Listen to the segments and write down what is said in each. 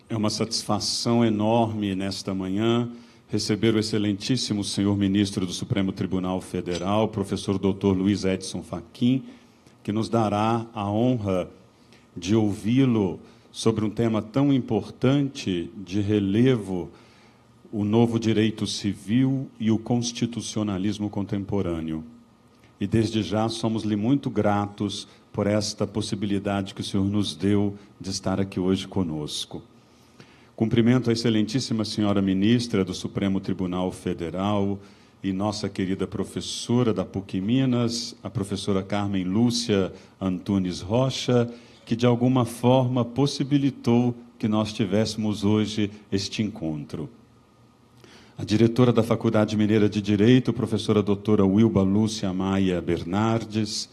É uma satisfação enorme nesta manhã receber o excelentíssimo senhor ministro do Supremo Tribunal Federal, professor Dr. Luiz Edson Fachin, que nos dará a honra de ouvi-lo sobre um tema tão importante, de relevo, o novo direito civil e o constitucionalismo contemporâneo. E desde já somos-lhe muito gratos por esta possibilidade que o senhor nos deu de estar aqui hoje conosco. Cumprimento a excelentíssima senhora ministra do Supremo Tribunal Federal e nossa querida professora da PUC Minas, a professora Carmen Lúcia Antunes Rocha, que de alguma forma possibilitou que nós tivéssemos hoje este encontro. A diretora da Faculdade Mineira de Direito, professora doutora Wilba Lúcia Maia Bernardes,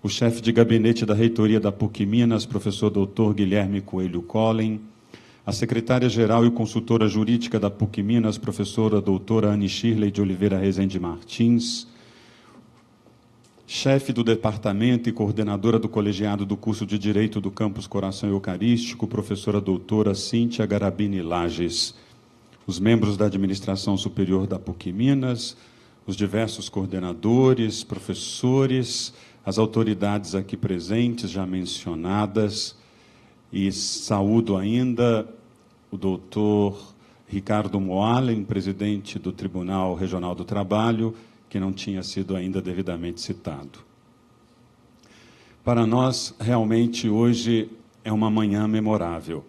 o chefe de gabinete da reitoria da PUC Minas, professor doutor Guilherme Coelho Collen, a secretária-geral e consultora jurídica da PUC Minas, professora doutora Anne Shirley de Oliveira Rezende Martins, chefe do departamento e coordenadora do colegiado do curso de Direito do Campus Coração Eucarístico, professora doutora Cíntia Garabini Lages, os membros da administração superior da PUC Minas, os diversos coordenadores, professores, as autoridades aqui presentes, já mencionadas, e saúdo ainda o doutor Ricardo Moalen, presidente do Tribunal Regional do Trabalho, que não tinha sido ainda devidamente citado. Para nós, realmente, hoje é uma manhã memorável.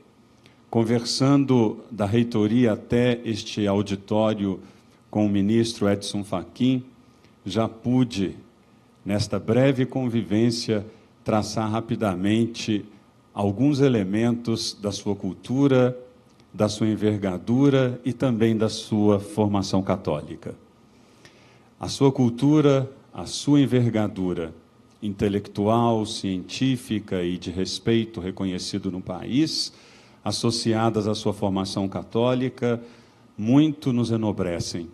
Conversando da reitoria até este auditório com o ministro Edson Fachin, já pude, nesta breve convivência, traçar rapidamente alguns elementos da sua cultura, da sua envergadura e também da sua formação católica. A sua cultura, a sua envergadura intelectual, científica e de respeito reconhecido no país, associadas à sua formação católica, muito nos enobrecem,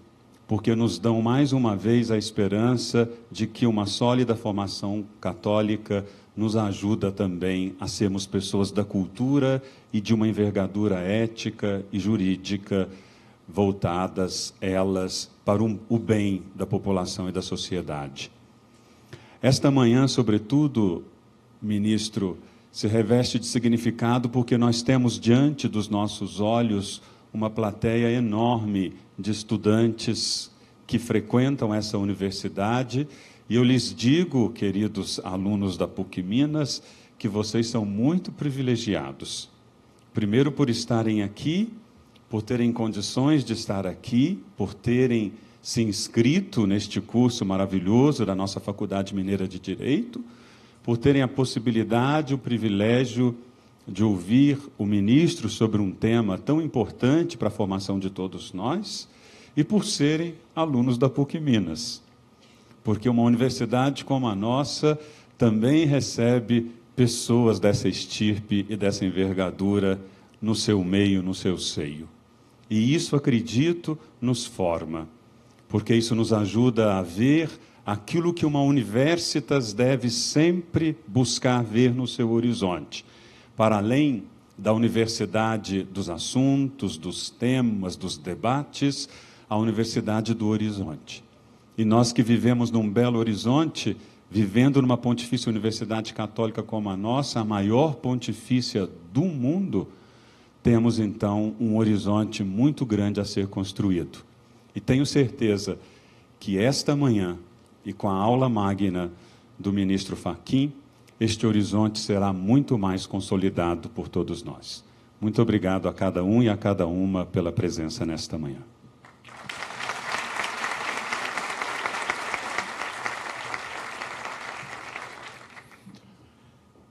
porque nos dão mais uma vez a esperança de que uma sólida formação católica nos ajuda também a sermos pessoas da cultura e de uma envergadura ética e jurídica voltadas, elas, para o bem da população e da sociedade. Esta manhã, sobretudo, ministro, se reveste de significado porque nós temos diante dos nossos olhos uma plateia enorme de estudantes que frequentam essa universidade. E eu lhes digo, queridos alunos da PUC Minas, que vocês são muito privilegiados. Primeiro, por estarem aqui, por terem condições de estar aqui, por terem se inscrito neste curso maravilhoso da nossa Faculdade Mineira de Direito, por terem a possibilidade, o privilégio de ouvir o ministro sobre um tema tão importante para a formação de todos nós, e por serem alunos da PUC Minas. Porque uma universidade como a nossa também recebe pessoas dessa estirpe e dessa envergadura no seu meio, no seu seio. E isso, acredito, nos forma, porque isso nos ajuda a ver aquilo que uma universitas deve sempre buscar ver no seu horizonte, para além da universidade dos assuntos, dos temas, dos debates, a universidade do horizonte. E nós que vivemos num belo horizonte, vivendo numa pontifícia universidade católica como a nossa, a maior pontifícia do mundo, temos então um horizonte muito grande a ser construído. E tenho certeza que esta manhã, e com a aula magna do ministro Fachin, este horizonte será muito mais consolidado por todos nós. Muito obrigado a cada um e a cada uma pela presença nesta manhã.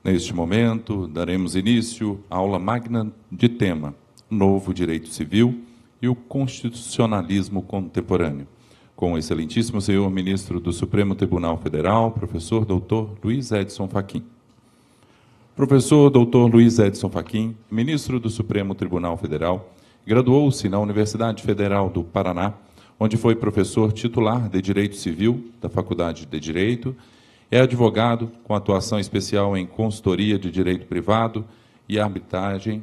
Neste momento, daremos início à aula magna de tema Novo Direito Civil e o Constitucionalismo Contemporâneo, com o excelentíssimo senhor ministro do Supremo Tribunal Federal, professor doutor Luiz Edson Fachin. Professor doutor Luiz Edson Fachin, ministro do Supremo Tribunal Federal, graduou-se na Universidade Federal do Paraná, onde foi professor titular de Direito Civil da Faculdade de Direito. É advogado com atuação especial em consultoria de direito privado e arbitragem.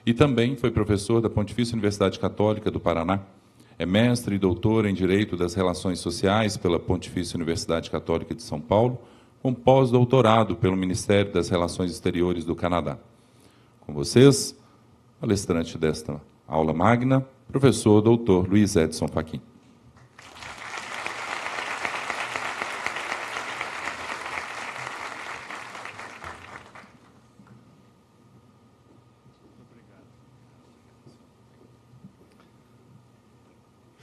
e também foi professor da Pontifícia Universidade Católica do Paraná. É mestre e doutor em Direito das Relações Sociais pela Pontifícia Universidade Católica de São Paulo, com pós-doutorado pelo Ministério das Relações Exteriores do Canadá. Com vocês, palestrante desta aula magna, professor doutor Luiz Edson Fachin.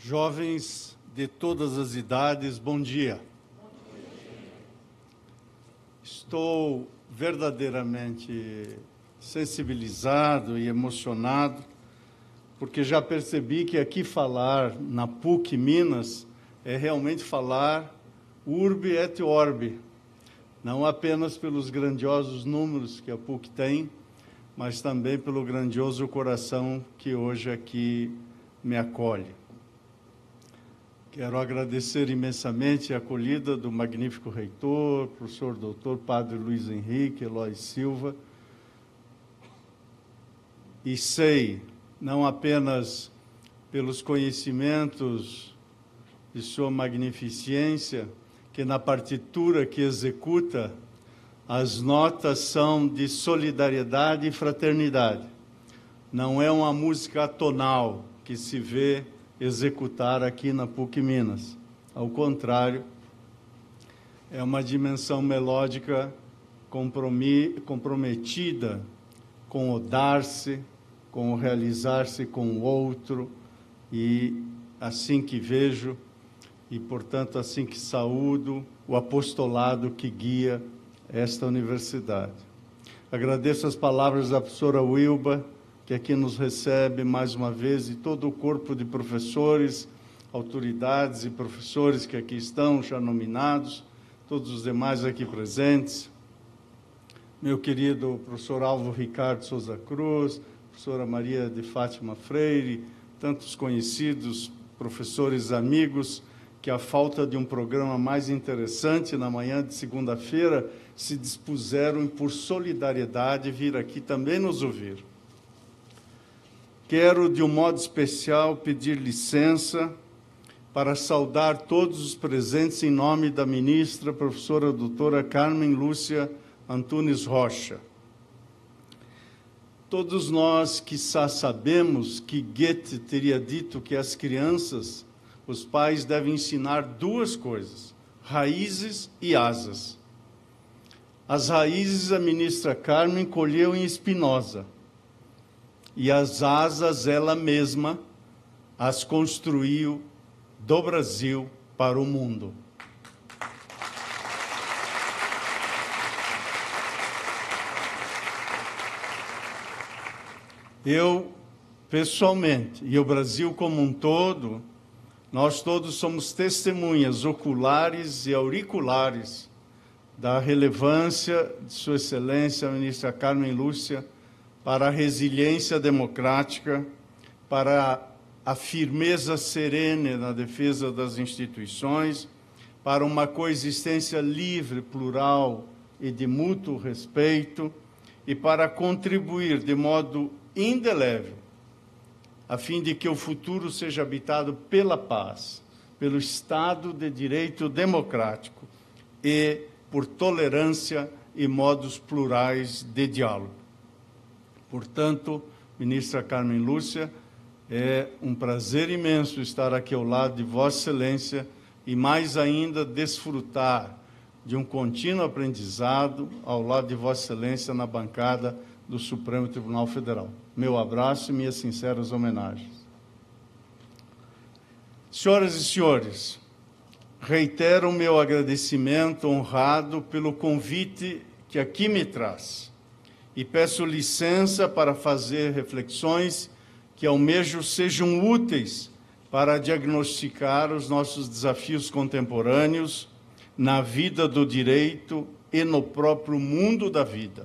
Jovens de todas as idades, bom dia. Estou verdadeiramente sensibilizado e emocionado, porque já percebi que aqui falar na PUC Minas é realmente falar urbe et orbe, não apenas pelos grandiosos números que a PUC tem, mas também pelo grandioso coração que hoje aqui me acolhe. Quero agradecer imensamente a acolhida do magnífico reitor, professor doutor Padre Luiz Henrique Eloy Silva. E sei, não apenas pelos conhecimentos de sua magnificência, que na partitura que executa, as notas são de solidariedade e fraternidade. Não é uma música atonal que se vê executar aqui na PUC Minas. Ao contrário, é uma dimensão melódica comprometida com o dar-se, com o realizar-se com o outro, e assim que vejo, e portanto assim que saúdo, o apostolado que guia esta universidade. Agradeço as palavras da professora Wilba, que aqui nos recebe mais uma vez, e todo o corpo de professores, autoridades e professores que aqui estão já nominados, todos os demais aqui presentes, meu querido professor Álvaro Ricardo Souza Cruz, professora Maria de Fátima Freire, tantos conhecidos, professores amigos, que a falta de um programa mais interessante na manhã de segunda-feira se dispuseram por solidariedade vir aqui também nos ouvir. Quero, de um modo especial, pedir licença para saudar todos os presentes em nome da ministra, professora doutora Carmen Lúcia Antunes Rocha. Todos nós, quiçá, sabemos que Goethe teria dito que as crianças, os pais devem ensinar duas coisas, raízes e asas. As raízes a ministra Carmen colheu em Spinoza, e as asas ela mesma as construiu do Brasil para o mundo. Eu, pessoalmente, e o Brasil como um todo, nós todos somos testemunhas oculares e auriculares da relevância de Sua Excelência, a ministra Carmen Lúcia, para a resiliência democrática, para a firmeza serena na defesa das instituições, para uma coexistência livre, plural e de mútuo respeito, e para contribuir de modo indelével, a fim de que o futuro seja habitado pela paz, pelo Estado de Direito democrático e por tolerância e modos plurais de diálogo. Portanto, ministra Carmen Lúcia, é um prazer imenso estar aqui ao lado de Vossa Excelência e, mais ainda, desfrutar de um contínuo aprendizado ao lado de Vossa Excelência na bancada do Supremo Tribunal Federal. Meu abraço e minhas sinceras homenagens. Senhoras e senhores, reitero o meu agradecimento honrado pelo convite que aqui me traz e peço licença para fazer reflexões que almejo sejam úteis para diagnosticar os nossos desafios contemporâneos na vida do direito e no próprio mundo da vida.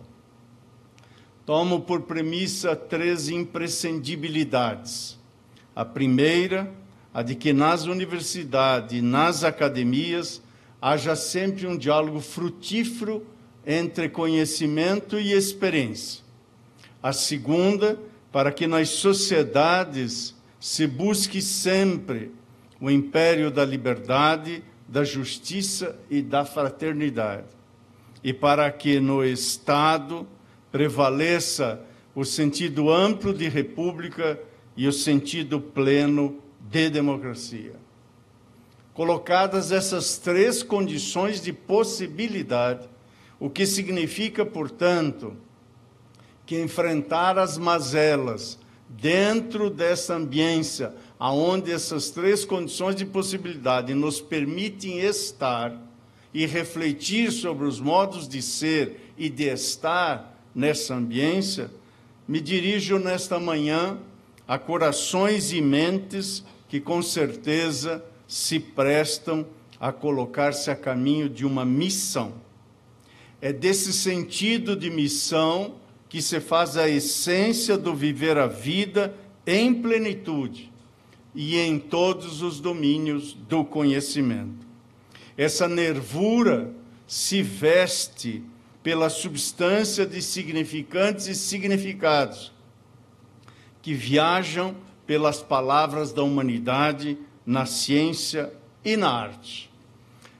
Tomo por premissa 3 imprescindibilidades. A primeira, a de que nas universidades e nas academias haja sempre um diálogo frutífero entre conhecimento e experiência. A segunda, para que nas sociedades se busque sempre o império da liberdade, da justiça e da fraternidade, e para que no Estado prevaleça o sentido amplo de república e o sentido pleno de democracia. Colocadas essas três condições de possibilidade, o que significa, portanto, que enfrentar as mazelas dentro dessa ambiência, aonde essas três condições de possibilidade nos permitem estar e refletir sobre os modos de ser e de estar nessa ambiência, me dirijo nesta manhã a corações e mentes que com certeza se prestam a colocar-se a caminho de uma missão. É desse sentido de missão que se faz a essência do viver a vida em plenitude e em todos os domínios do conhecimento. Essa nervura se veste pela substância de significantes e significados que viajam pelas palavras da humanidade na ciência e na arte.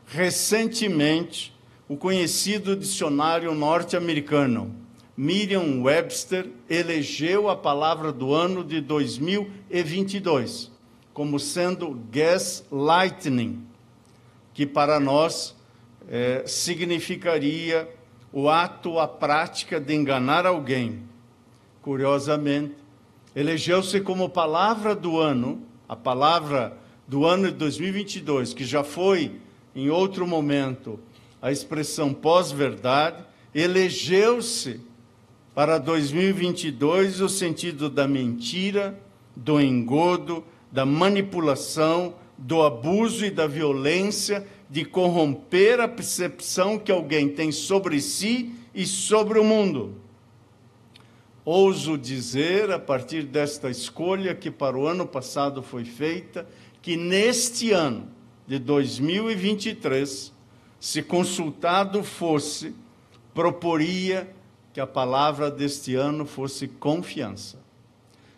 Recentemente, o conhecido dicionário norte-americano Merriam-Webster elegeu a palavra do ano de 2022 como sendo gaslighting, que para nós significaria o ato, a prática de enganar alguém. Curiosamente, elegeu-se como palavra do ano, a palavra do ano de 2022, que já foi, em outro momento, a expressão pós-verdade, elegeu-se para 2022 o sentido da mentira, do engodo, da manipulação, do abuso e da violência, de corromper a percepção que alguém tem sobre si e sobre o mundo. Ouso dizer, a partir desta escolha que para o ano passado foi feita, que neste ano de 2023, se consultado fosse, proporia que a palavra deste ano fosse confiança.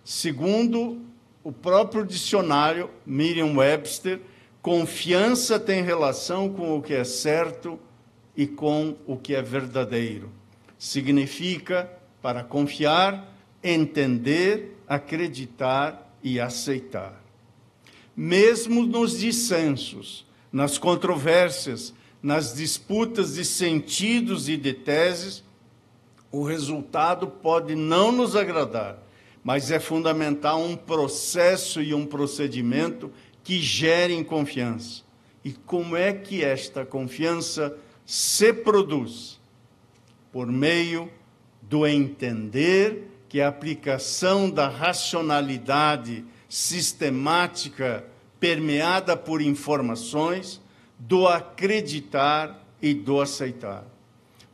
Segundo o próprio dicionário Merriam-Webster, confiança tem relação com o que é certo e com o que é verdadeiro. Significa, para confiar, entender, acreditar e aceitar. Mesmo nos dissensos, nas controvérsias, nas disputas de sentidos e de teses, o resultado pode não nos agradar, mas é fundamental um processo e um procedimento que gerem confiança. E como é que esta confiança se produz? Por meio do entender que a aplicação da racionalidade sistemática permeada por informações, do acreditar e do aceitar.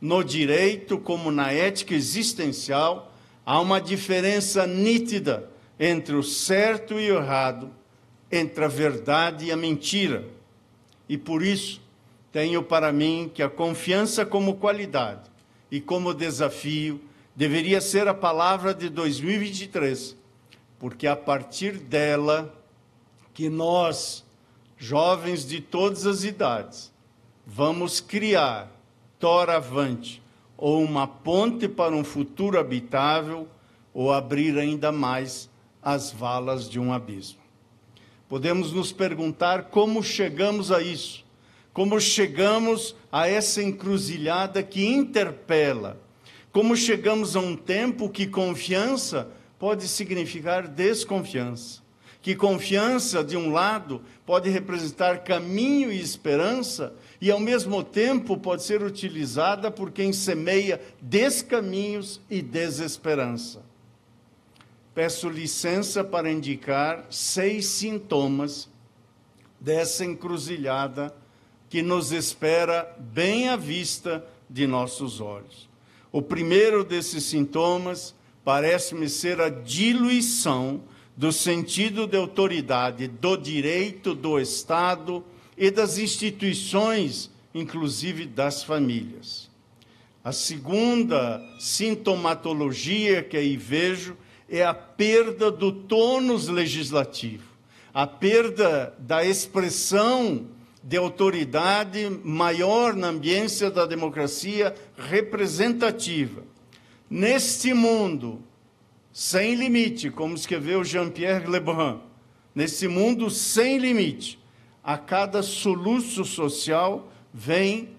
No direito, como na ética existencial, há uma diferença nítida entre o certo e o errado, entre a verdade e a mentira. E por isso, tenho para mim que a confiança como qualidade e como desafio deveria ser a palavra de 2023, porque a partir dela que nós, jovens de todas as idades, vamos criar, doravante, ou uma ponte para um futuro habitável, ou abrir ainda mais as valas de um abismo. Podemos nos perguntar como chegamos a isso, como chegamos a essa encruzilhada que interpela, como chegamos a um tempo que confiança pode significar desconfiança, que confiança, de um lado, pode representar caminho e esperança, e, ao mesmo tempo, pode ser utilizada por quem semeia descaminhos e desesperança. Peço licença para indicar 6 sintomas dessa encruzilhada que nos espera bem à vista de nossos olhos. O primeiro desses sintomas parece-me ser a diluição do sentido de autoridade, do direito, do Estado e das instituições, inclusive das famílias. A segunda sintomatologia que aí vejo é a perda do tônus legislativo, a perda da expressão de autoridade maior na ambiência da democracia representativa. Neste mundo sem limite, como escreveu Jean-Pierre Lebrun, nesse mundo sem limite, a cada soluço social vem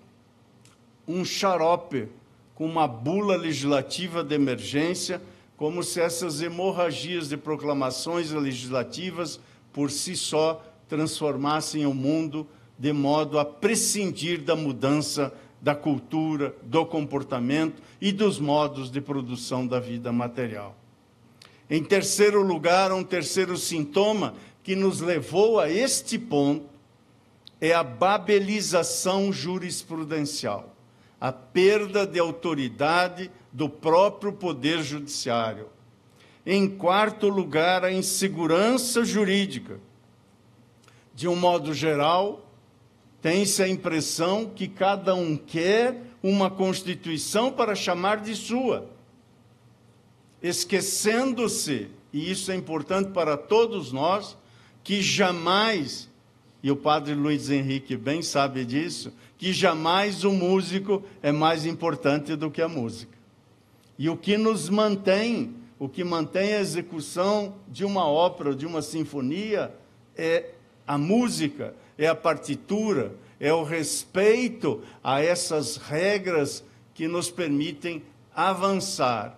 um xarope com uma bula legislativa de emergência, como se essas hemorragias de proclamações legislativas por si só transformassem o mundo de modo a prescindir da mudança da cultura, do comportamento e dos modos de produção da vida material. Em terceiro lugar, um terceiro sintoma que nos levou a este ponto é a babelização jurisprudencial, a perda de autoridade do próprio Poder Judiciário. Em quarto lugar, a insegurança jurídica. De um modo geral, tem-se a impressão que cada um quer uma Constituição para chamar de sua, esquecendo-se, e isso é importante para todos nós, que jamais, e o padre Luiz Henrique bem sabe disso, que jamais o músico é mais importante do que a música. E o que nos mantém, o que mantém a execução de uma ópera, de uma sinfonia, é a música, é a partitura, é o respeito a essas regras que nos permitem avançar,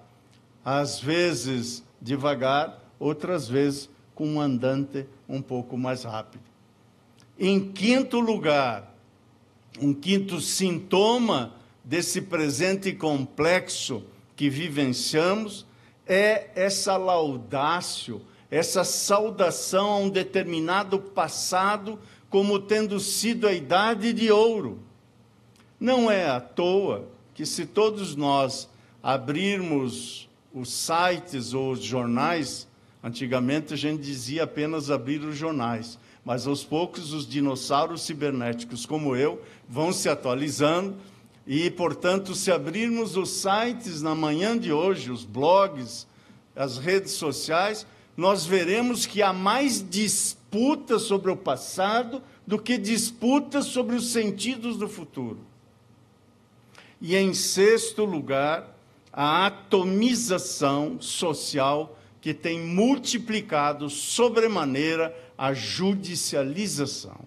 às vezes devagar, outras vezes com um andante um pouco mais rápido. Em quinto lugar, um quinto sintoma desse presente complexo que vivenciamos é essa laudácio, essa saudação a um determinado passado como tendo sido a idade de ouro. Não é à toa que, se todos nós abrirmos os sites ou os jornais, antigamente a gente dizia apenas abrir os jornais, mas aos poucos os dinossauros cibernéticos como eu vão se atualizando e, portanto, se abrirmos os sites na manhã de hoje, os blogs, as redes sociais, nós veremos que há mais disputa sobre o passado do que disputa sobre os sentidos do futuro. E, em sexto lugar, a atomização social que tem multiplicado sobremaneira a judicialização.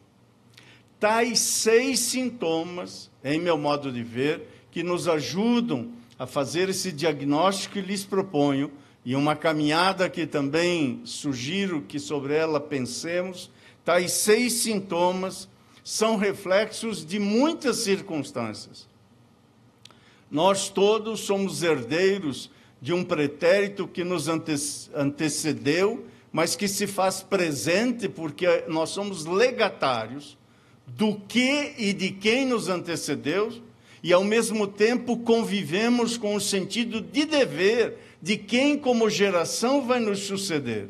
Tais 6 sintomas, em meu modo de ver, que nos ajudam a fazer esse diagnóstico que lhes proponho, e uma caminhada que também sugiro que sobre ela pensemos, tais 6 sintomas são reflexos de muitas circunstâncias. Nós todos somos herdeiros de um pretérito que nos antecedeu, mas que se faz presente porque nós somos legatários do que e de quem nos antecedeu, e ao mesmo tempo convivemos com o sentido de dever de quem como geração vai nos suceder.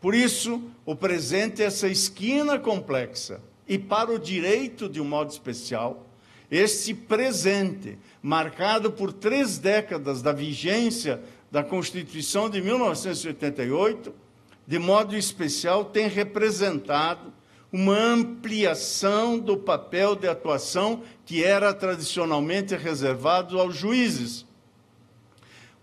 Por isso, o presente é essa esquina complexa, e para o direito de um modo especial, este presente, marcado por 3 décadas da vigência da Constituição de 1988, de modo especial tem representado uma ampliação do papel de atuação que era tradicionalmente reservado aos juízes.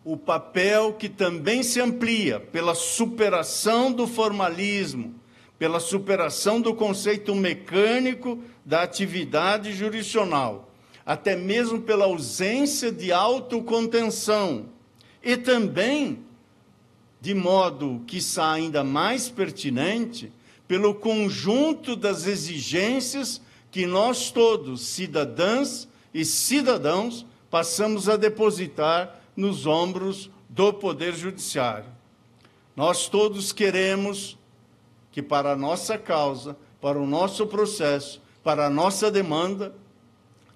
O papel que também se amplia pela superação do formalismo, pela superação do conceito mecânico da atividade jurisdicional, até mesmo pela ausência de autocontenção, e também, de modo quiçá ainda mais pertinente, pelo conjunto das exigências que nós todos, cidadãs e cidadãos, passamos a depositar nos ombros do Poder Judiciário. Nós todos queremos que para a nossa causa, para o nosso processo, para a nossa demanda,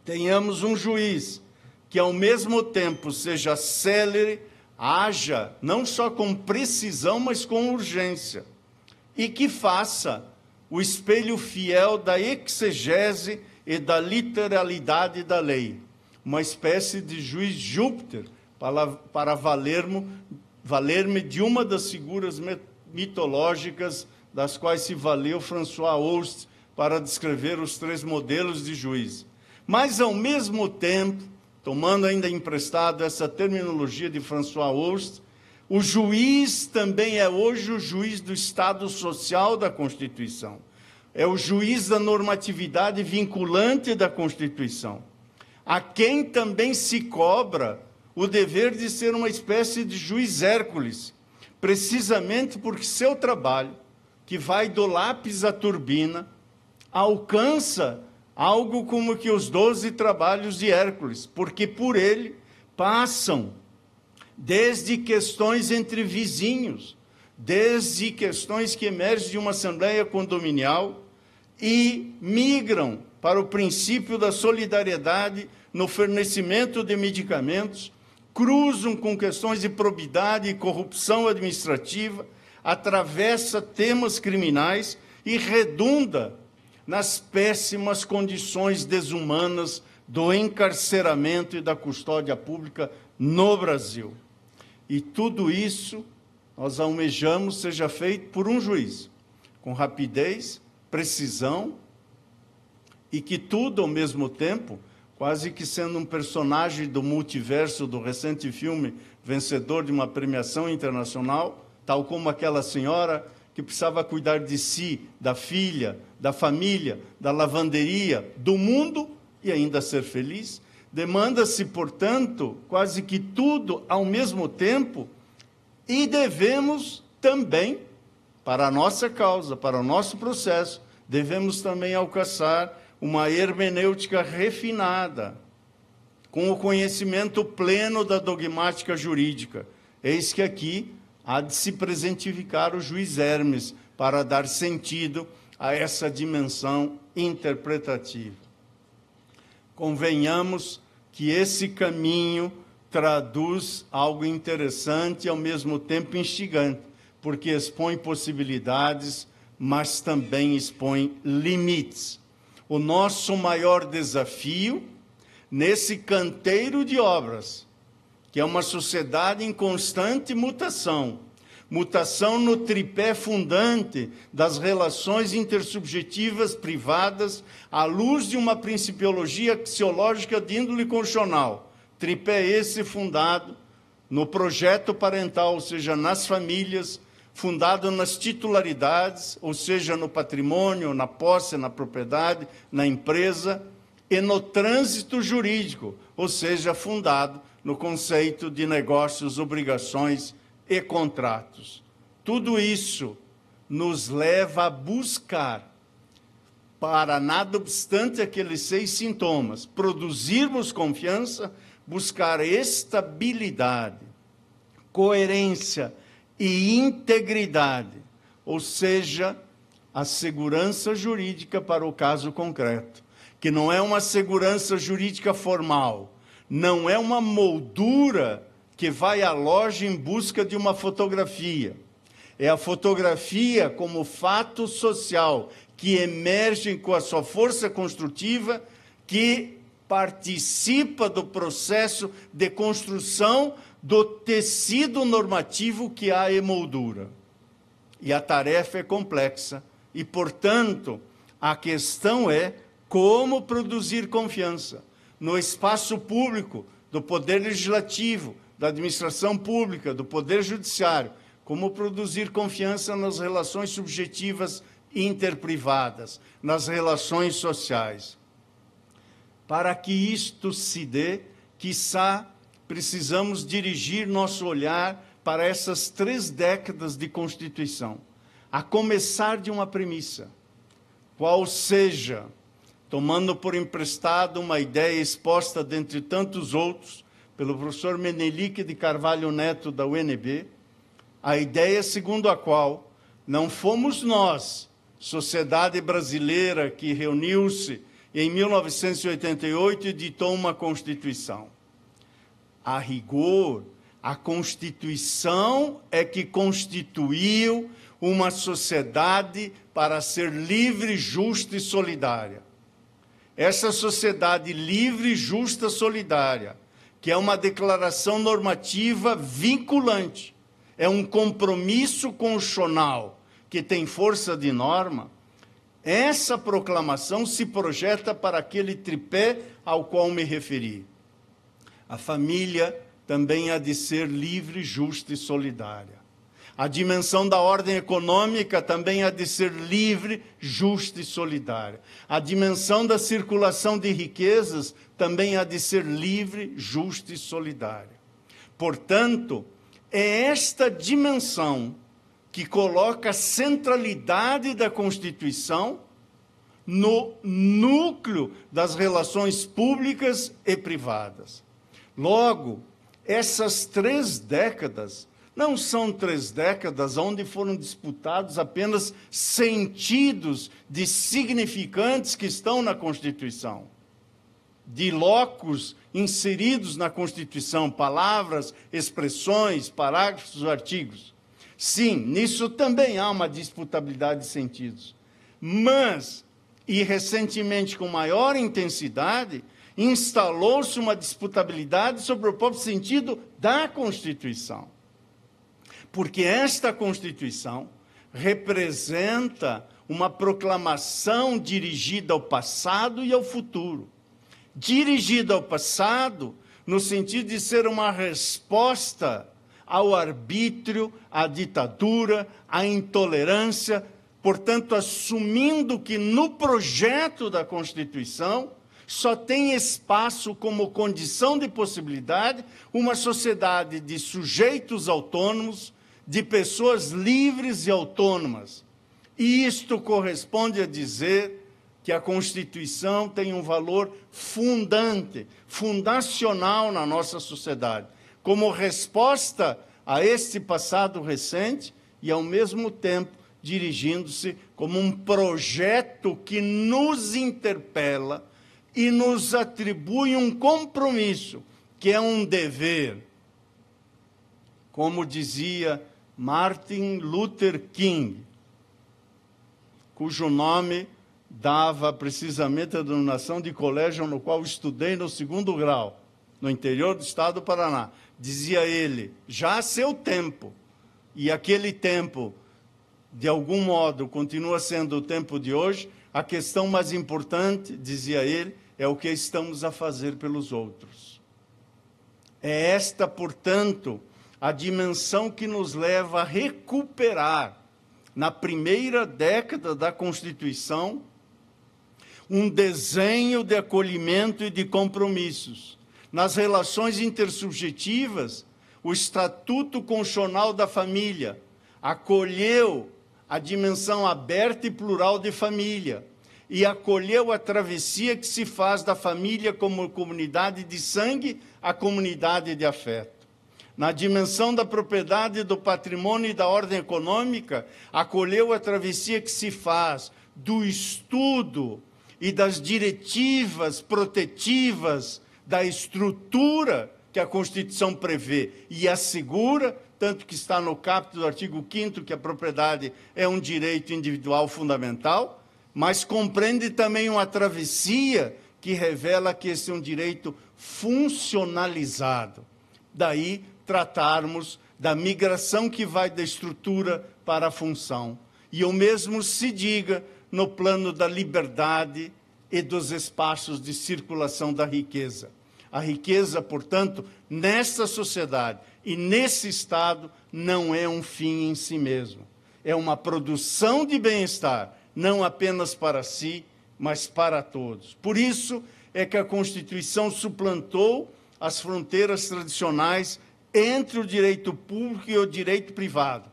tenhamos um juiz que ao mesmo tempo seja célere, haja não só com precisão, mas com urgência, e que faça o espelho fiel da exegese e da literalidade da lei, uma espécie de juiz Júpiter, para valermos valer-me de uma das figuras mitológicas das quais se valeu François Host para descrever os 3 modelos de juiz. Mas, ao mesmo tempo, tomando ainda emprestado essa terminologia de François Host, o juiz também é hoje o juiz do Estado social da Constituição. É o juiz da normatividade vinculante da Constituição, a quem também se cobra o dever de ser uma espécie de juiz Hércules, precisamente porque seu trabalho, que vai do lápis à turbina, alcança algo como que os 12 trabalhos de Hércules, porque por ele passam desde questões entre vizinhos, desde questões que emergem de uma assembleia condominial e migram para o princípio da solidariedade no fornecimento de medicamentos, cruzam com questões de probidade e corrupção administrativa, atravessa temas criminais e redunda nas péssimas condições desumanas do encarceramento e da custódia pública no Brasil. E tudo isso nós almejamos seja feito por um juiz, com rapidez, precisão, e que tudo ao mesmo tempo, quase que sendo um personagem do multiverso do recente filme vencedor de uma premiação internacional, tal como aquela senhora que precisava cuidar de si, da filha, da família, da lavanderia, do mundo e ainda ser feliz. Demanda-se, portanto, quase que tudo ao mesmo tempo e devemos também, para a nossa causa, para o nosso processo, devemos também alcançar uma hermenêutica refinada, com o conhecimento pleno da dogmática jurídica. Eis que aqui há de se presentificar o juiz Hermes para dar sentido a essa dimensão interpretativa. Convenhamos que esse caminho traduz algo interessante e, ao mesmo tempo, instigante, porque expõe possibilidades, mas também expõe limites. O nosso maior desafio, nesse canteiro de obras, que é uma sociedade em constante mutação, mutação no tripé fundante das relações intersubjetivas privadas, à luz de uma principiologia axiológica de índole constitucional, tripé esse fundado no projeto parental, ou seja, nas famílias, fundado nas titularidades, ou seja, no patrimônio, na posse, na propriedade, na empresa, e no trânsito jurídico, ou seja, fundado no conceito de negócios, obrigações e contratos. Tudo isso nos leva a buscar, para nada obstante aqueles 6 sintomas, produzirmos confiança, buscar estabilidade, coerência e integridade, ou seja, a segurança jurídica para o caso concreto, que não é uma segurança jurídica formal, não é uma moldura que vai à loja em busca de uma fotografia. É a fotografia como fato social que emerge com a sua força construtiva, que participa do processo de construção do tecido normativo que há emoldura. E a tarefa é complexa e, portanto, a questão é como produzir confiança no espaço público, do poder legislativo, da administração pública, do poder judiciário, como produzir confiança nas relações subjetivas interprivadas, nas relações sociais. Para que isto se dê, quiçá precisamos dirigir nosso olhar para essas 3 décadas de Constituição, a começar de uma premissa, qual seja, tomando por emprestado uma ideia exposta dentre tantos outros pelo professor Menelik de Carvalho Neto, da UNB, a ideia segundo a qual não fomos nós, sociedade brasileira que reuniu-se em 1988 e editou uma Constituição. A rigor, a Constituição é que constituiu uma sociedade para ser livre, justa e solidária. Essa sociedade livre, justa, solidária, que é uma declaração normativa vinculante, é um compromisso constitucional que tem força de norma, essa proclamação se projeta para aquele tripé ao qual me referi. A família também há de ser livre, justa e solidária. A dimensão da ordem econômica também há de ser livre, justa e solidária. A dimensão da circulação de riquezas também há de ser livre, justa e solidária. Portanto, é esta dimensão que coloca a centralidade da Constituição no núcleo das relações públicas e privadas. Logo, essas 3 décadas não são 3 décadas onde foram disputados apenas sentidos de significantes que estão na Constituição, de locos inseridos na Constituição, palavras, expressões, parágrafos, artigos. Sim, nisso também há uma disputabilidade de sentidos. Mas, e recentemente com maior intensidade, instalou-se uma disputabilidade sobre o próprio sentido da Constituição. Porque esta Constituição representa uma proclamação dirigida ao passado e ao futuro. Dirigida ao passado, no sentido de ser uma resposta ao arbítrio, à ditadura, à intolerância, portanto, assumindo que no projeto da Constituição só tem espaço como condição de possibilidade uma sociedade de sujeitos autônomos, de pessoas livres e autônomas. E isto corresponde a dizer que a Constituição tem um valor fundante, fundacional na nossa sociedade, como resposta a este passado recente e, ao mesmo tempo, dirigindo-se como um projeto que nos interpela e nos atribui um compromisso, que é um dever. Como dizia Martin Luther King, cujo nome dava precisamente a denominação de colégio no qual estudei no 2º grau, no interior do estado do Paraná. Dizia ele, já a seu tempo, e aquele tempo, de algum modo, continua sendo o tempo de hoje, a questão mais importante, dizia ele, é o que estamos a fazer pelos outros. É esta, portanto, a dimensão que nos leva a recuperar, na primeira década da Constituição, um desenho de acolhimento e de compromissos. Nas relações intersubjetivas, o Estatuto Constitucional da Família acolheu a dimensão aberta e plural de família e acolheu a travessia que se faz da família como comunidade de sangue à comunidade de afeto. Na dimensão da propriedade, do patrimônio e da ordem econômica, acolheu a travessia que se faz do estudo e das diretivas protetivas da estrutura que a Constituição prevê e assegura, tanto que está no caput do artigo 5º, que a propriedade é um direito individual fundamental, mas compreende também uma travessia que revela que esse é um direito funcionalizado. Daí, tratarmos da migração que vai da estrutura para a função. E o mesmo se diga no plano da liberdade e dos espaços de circulação da riqueza. A riqueza, portanto, nessa sociedade e nesse Estado, não é um fim em si mesmo. É uma produção de bem-estar, não apenas para si, mas para todos. Por isso é que a Constituição suplantou as fronteiras tradicionais entre o direito público e o direito privado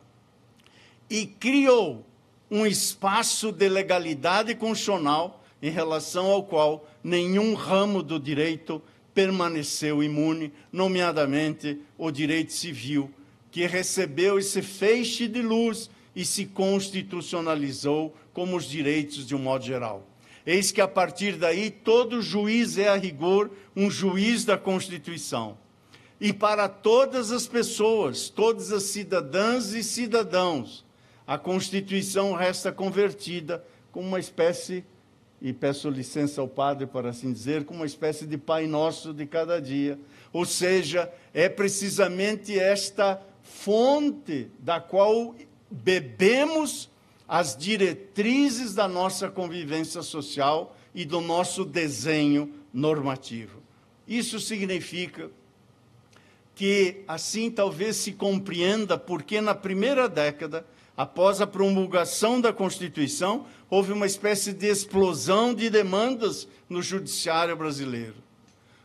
e criou um espaço de legalidade constitucional em relação ao qual nenhum ramo do direito permaneceu imune, nomeadamente o direito civil, que recebeu esse feixe de luz e se constitucionalizou como os direitos de um modo geral. Eis que, a partir daí, todo juiz é, a rigor, um juiz da Constituição. E para todas as pessoas, todas as cidadãs e cidadãos, a Constituição resta convertida como uma espécie, e peço licença ao padre para assim dizer, como uma espécie de Pai Nosso de cada dia. Ou seja, é precisamente esta fonte da qual bebemos as diretrizes da nossa convivência social e do nosso desenho normativo. Isso significa que, assim, talvez se compreenda porque, na primeira década, após a promulgação da Constituição, houve uma espécie de explosão de demandas no judiciário brasileiro.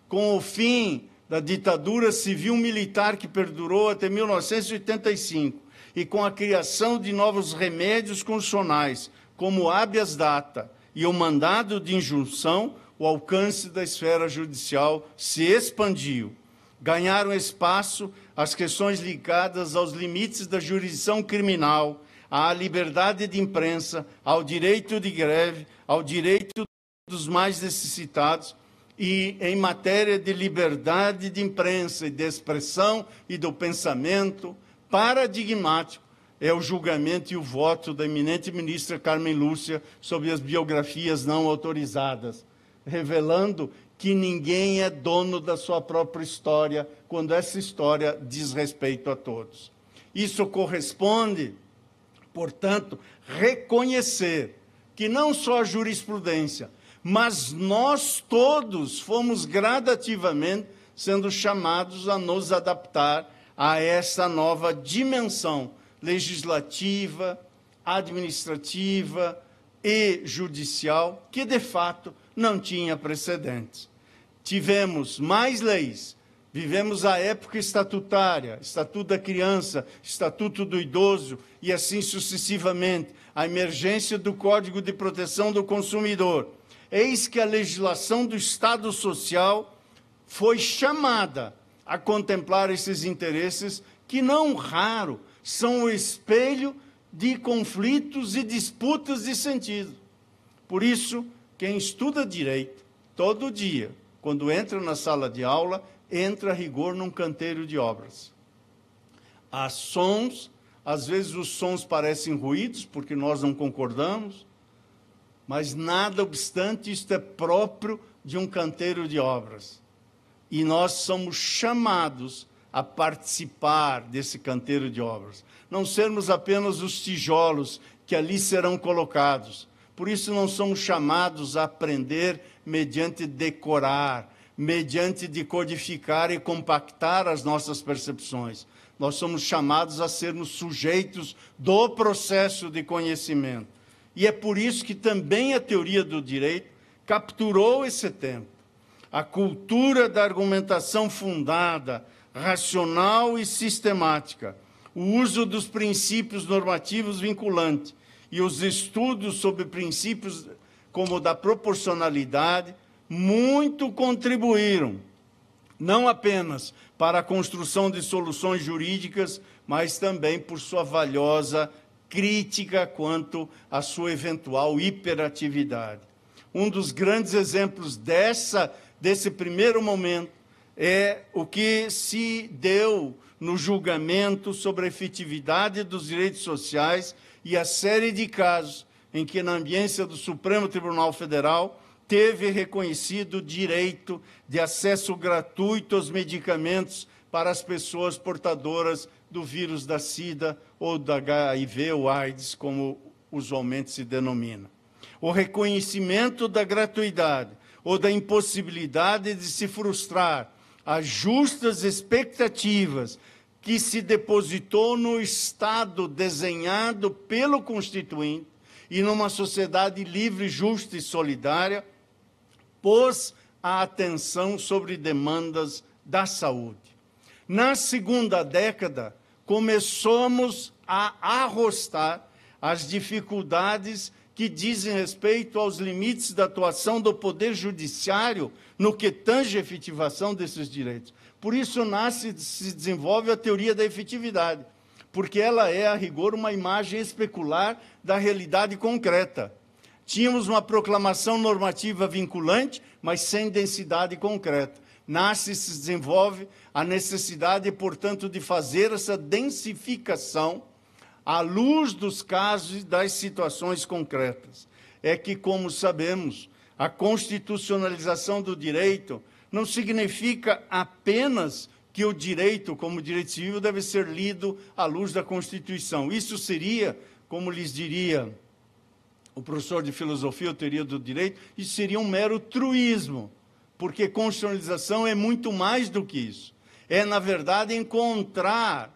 Com o fim da ditadura civil-militar que perdurou até 1985 e com a criação de novos remédios constitucionais, como o habeas data e o mandado de injunção, o alcance da esfera judicial se expandiu. Ganharam espaço as questões ligadas aos limites da jurisdição criminal, à liberdade de imprensa, ao direito de greve, ao direito dos mais necessitados e, em matéria de liberdade de imprensa e de expressão e do pensamento, paradigmático é o julgamento e o voto da eminente ministra Carmen Lúcia sobre as biografias não autorizadas, revelando que ninguém é dono da sua própria história quando essa história diz respeito a todos. Isso corresponde, portanto, reconhecer que não só a jurisprudência, mas nós todos fomos gradativamente sendo chamados a nos adaptar a essa nova dimensão legislativa, administrativa e judicial, que de fato não tinha precedentes. Tivemos mais leis, vivemos a época estatutária, Estatuto da Criança, Estatuto do Idoso e assim sucessivamente, a emergência do Código de Proteção do Consumidor. Eis que a legislação do Estado Social foi chamada a contemplar esses interesses que, não raro, são o espelho de conflitos e disputas de sentido. Por isso, quem estuda direito, todo dia, quando entra na sala de aula, entra a rigor num canteiro de obras. Há sons, às vezes os sons parecem ruídos, porque nós não concordamos, mas nada obstante, isto é próprio de um canteiro de obras. E nós somos chamados a participar desse canteiro de obras. Não sermos apenas os tijolos que ali serão colocados. Por isso não somos chamados a aprender mediante decorar, mediante decodificar e compactar as nossas percepções. Nós somos chamados a sermos sujeitos do processo de conhecimento. E é por isso que também a teoria do direito capturou esse tempo. A cultura da argumentação fundada, racional e sistemática, o uso dos princípios normativos vinculantes e os estudos sobre princípios como o da proporcionalidade, muito contribuíram, não apenas para a construção de soluções jurídicas, mas também por sua valiosa crítica quanto à sua eventual hiperatividade. Um dos grandes exemplos desse primeiro momento é o que se deu no julgamento sobre a efetividade dos direitos sociais e a série de casos em que, na ambiência do Supremo Tribunal Federal, teve reconhecido o direito de acesso gratuito aos medicamentos para as pessoas portadoras do vírus da SIDA ou da HIV ou AIDS, como usualmente se denomina. O reconhecimento da gratuidade ou da impossibilidade de se frustrar as justas expectativas que se depositou no Estado desenhado pelo Constituinte e numa sociedade livre, justa e solidária, pôs a atenção sobre demandas da saúde. Na segunda década, começamos a arrostar as dificuldades que dizem respeito aos limites da atuação do Poder Judiciário no que tange a efetivação desses direitos. Por isso se desenvolve a teoria da efetividade, porque ela é, a rigor, uma imagem especular da realidade concreta. Tínhamos uma proclamação normativa vinculante, mas sem densidade concreta. Nasce e se desenvolve a necessidade, portanto, de fazer essa densificação à luz dos casos e das situações concretas. É que, como sabemos, a constitucionalização do direito não significa apenas que o direito, como direito civil, deve ser lido à luz da Constituição. Isso seria, como lhes diria o professor de filosofia ou teoria do direito, isso seria um mero truísmo, porque constitucionalização é muito mais do que isso. É, na verdade, encontrar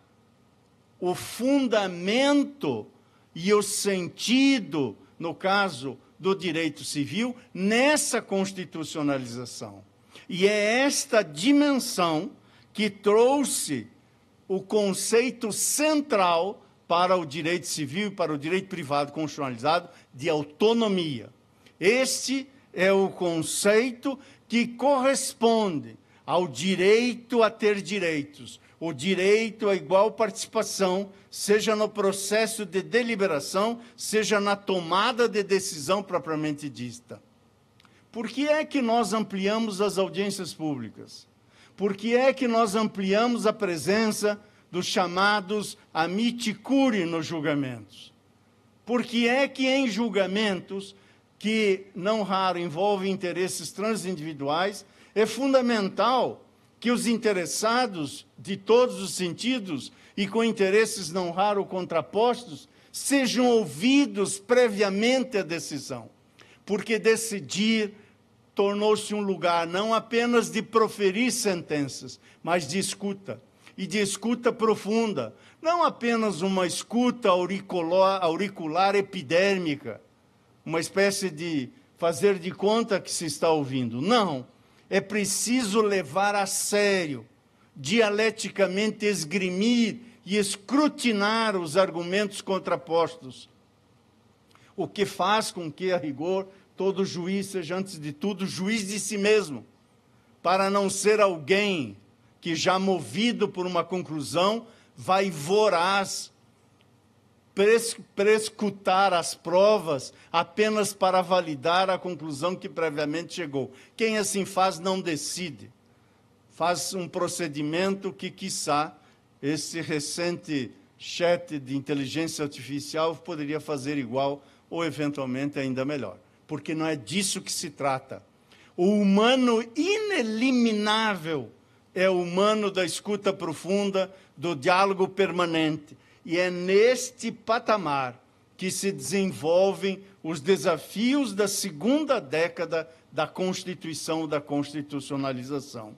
o fundamento e o sentido, no caso do direito civil, nessa constitucionalização. E é esta dimensão que trouxe o conceito central para o direito civil e para o direito privado constitucionalizado de autonomia. Este é o conceito que corresponde ao direito a ter direitos, o direito à igual participação, seja no processo de deliberação, seja na tomada de decisão propriamente dita. Por que é que nós ampliamos as audiências públicas? Por que é que nós ampliamos a presença dos chamados amici curiae nos julgamentos? Por que é que em julgamentos, que não raro envolvem interesses transindividuais, é fundamental que os interessados, de todos os sentidos, e com interesses não raro contrapostos, sejam ouvidos previamente à decisão? Porque decidir tornou-se um lugar não apenas de proferir sentenças, mas de escuta, e de escuta profunda, não apenas uma escuta auricular epidérmica, uma espécie de fazer de conta que se está ouvindo. Não, é preciso levar a sério, dialeticamente esgrimir e escrutinar os argumentos contrapostos, o que faz com que, a rigor, todo juiz seja, antes de tudo, juiz de si mesmo, para não ser alguém que, já movido por uma conclusão, vai voraz prescutar as provas apenas para validar a conclusão que previamente chegou. Quem assim faz não decide. Faz um procedimento que, quiçá, esse recente chat de inteligência artificial poderia fazer igual ou, eventualmente, ainda melhor. Porque não é disso que se trata. O humano ineliminável é o humano da escuta profunda, do diálogo permanente. E é neste patamar que se desenvolvem os desafios da segunda década da Constituição, da constitucionalização.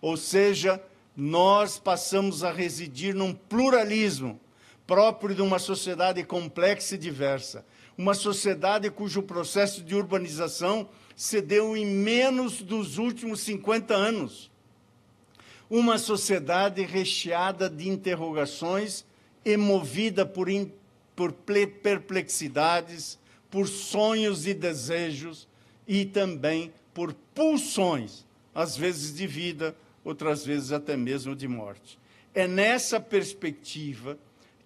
Ou seja, nós passamos a residir num pluralismo próprio de uma sociedade complexa e diversa. Uma sociedade cujo processo de urbanização se deu em menos dos últimos 50 anos. Uma sociedade recheada de interrogações e movida por perplexidades, por sonhos e desejos e também por pulsões, às vezes de vida, outras vezes até mesmo de morte. É nessa perspectiva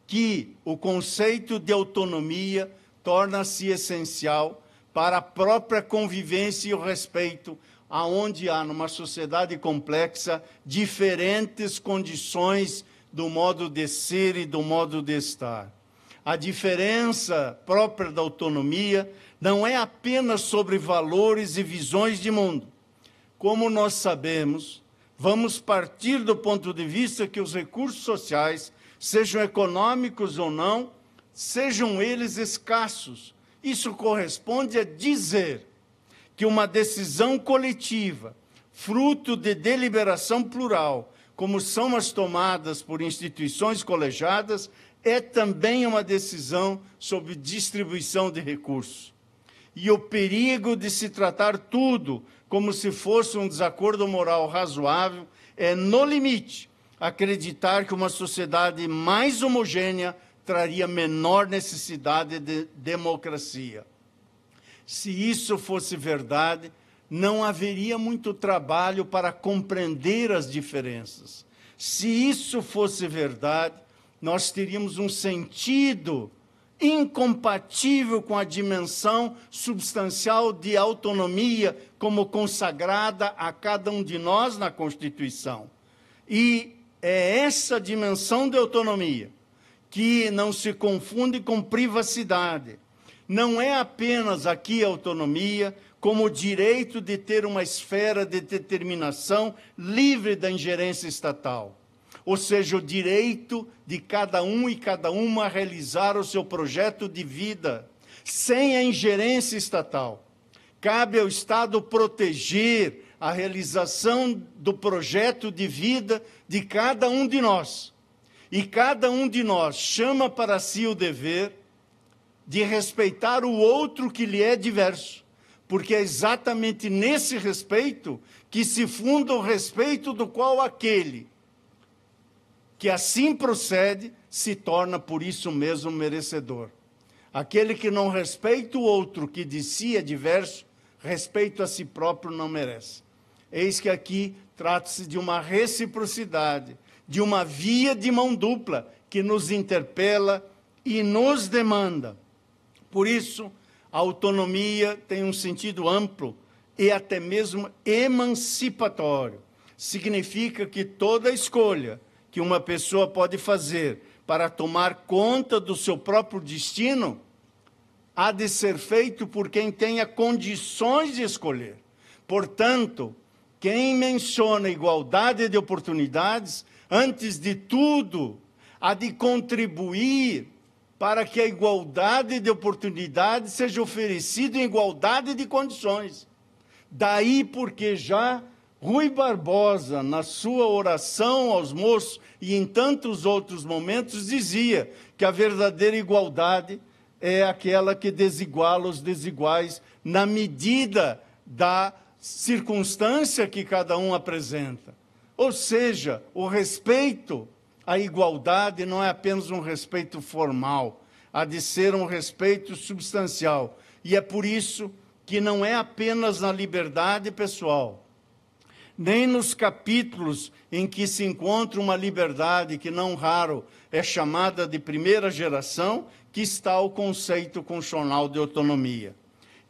que o conceito de autonomia torna-se essencial para a própria convivência e o respeito, aonde há, numa sociedade complexa, diferentes condições do modo de ser e do modo de estar. A diferença própria da autonomia não é apenas sobre valores e visões de mundo. Como nós sabemos, vamos partir do ponto de vista que os recursos sociais, sejam econômicos ou não, sejam eles escassos. Isso corresponde a dizer que uma decisão coletiva, fruto de deliberação plural, como são as tomadas por instituições colegiadas, é também uma decisão sobre distribuição de recursos. E o perigo de se tratar tudo como se fosse um desacordo moral razoável é, no limite, acreditar que uma sociedade mais homogênea traria menor necessidade de democracia. Se isso fosse verdade, não haveria muito trabalho para compreender as diferenças. Se isso fosse verdade, nós teríamos um sentido incompatível com a dimensão substancial de autonomia como consagrada a cada um de nós na Constituição. E é essa dimensão de autonomia que não se confunde com privacidade, não é apenas aqui a autonomia, como o direito de ter uma esfera de determinação livre da ingerência estatal. Ou seja, o direito de cada um e cada uma a realizar o seu projeto de vida, sem a ingerência estatal. Cabe ao Estado proteger a realização do projeto de vida de cada um de nós. E cada um de nós chama para si o dever de respeitar o outro que lhe é diverso, porque é exatamente nesse respeito que se funda o respeito do qual aquele que assim procede se torna por isso mesmo merecedor. Aquele que não respeita o outro que de si é diverso, respeito a si próprio não merece. Eis que aqui trata-se de uma reciprocidade, de uma via de mão dupla que nos interpela e nos demanda. Por isso, a autonomia tem um sentido amplo e até mesmo emancipatório. Significa que toda escolha que uma pessoa pode fazer para tomar conta do seu próprio destino há de ser feito por quem tenha condições de escolher. Portanto, quem menciona igualdade de oportunidades, antes de tudo, há de contribuir para que a igualdade de oportunidades seja oferecida em igualdade de condições. Daí porque já Rui Barbosa, na sua oração aos moços e em tantos outros momentos, dizia que a verdadeira igualdade é aquela que desiguala os desiguais na medida da circunstância que cada um apresenta. Ou seja, o respeito à igualdade não é apenas um respeito formal, há de ser um respeito substancial. E é por isso que não é apenas na liberdade pessoal, nem nos capítulos em que se encontra uma liberdade que não raro é chamada de primeira geração, que está o conceito constitucional de autonomia.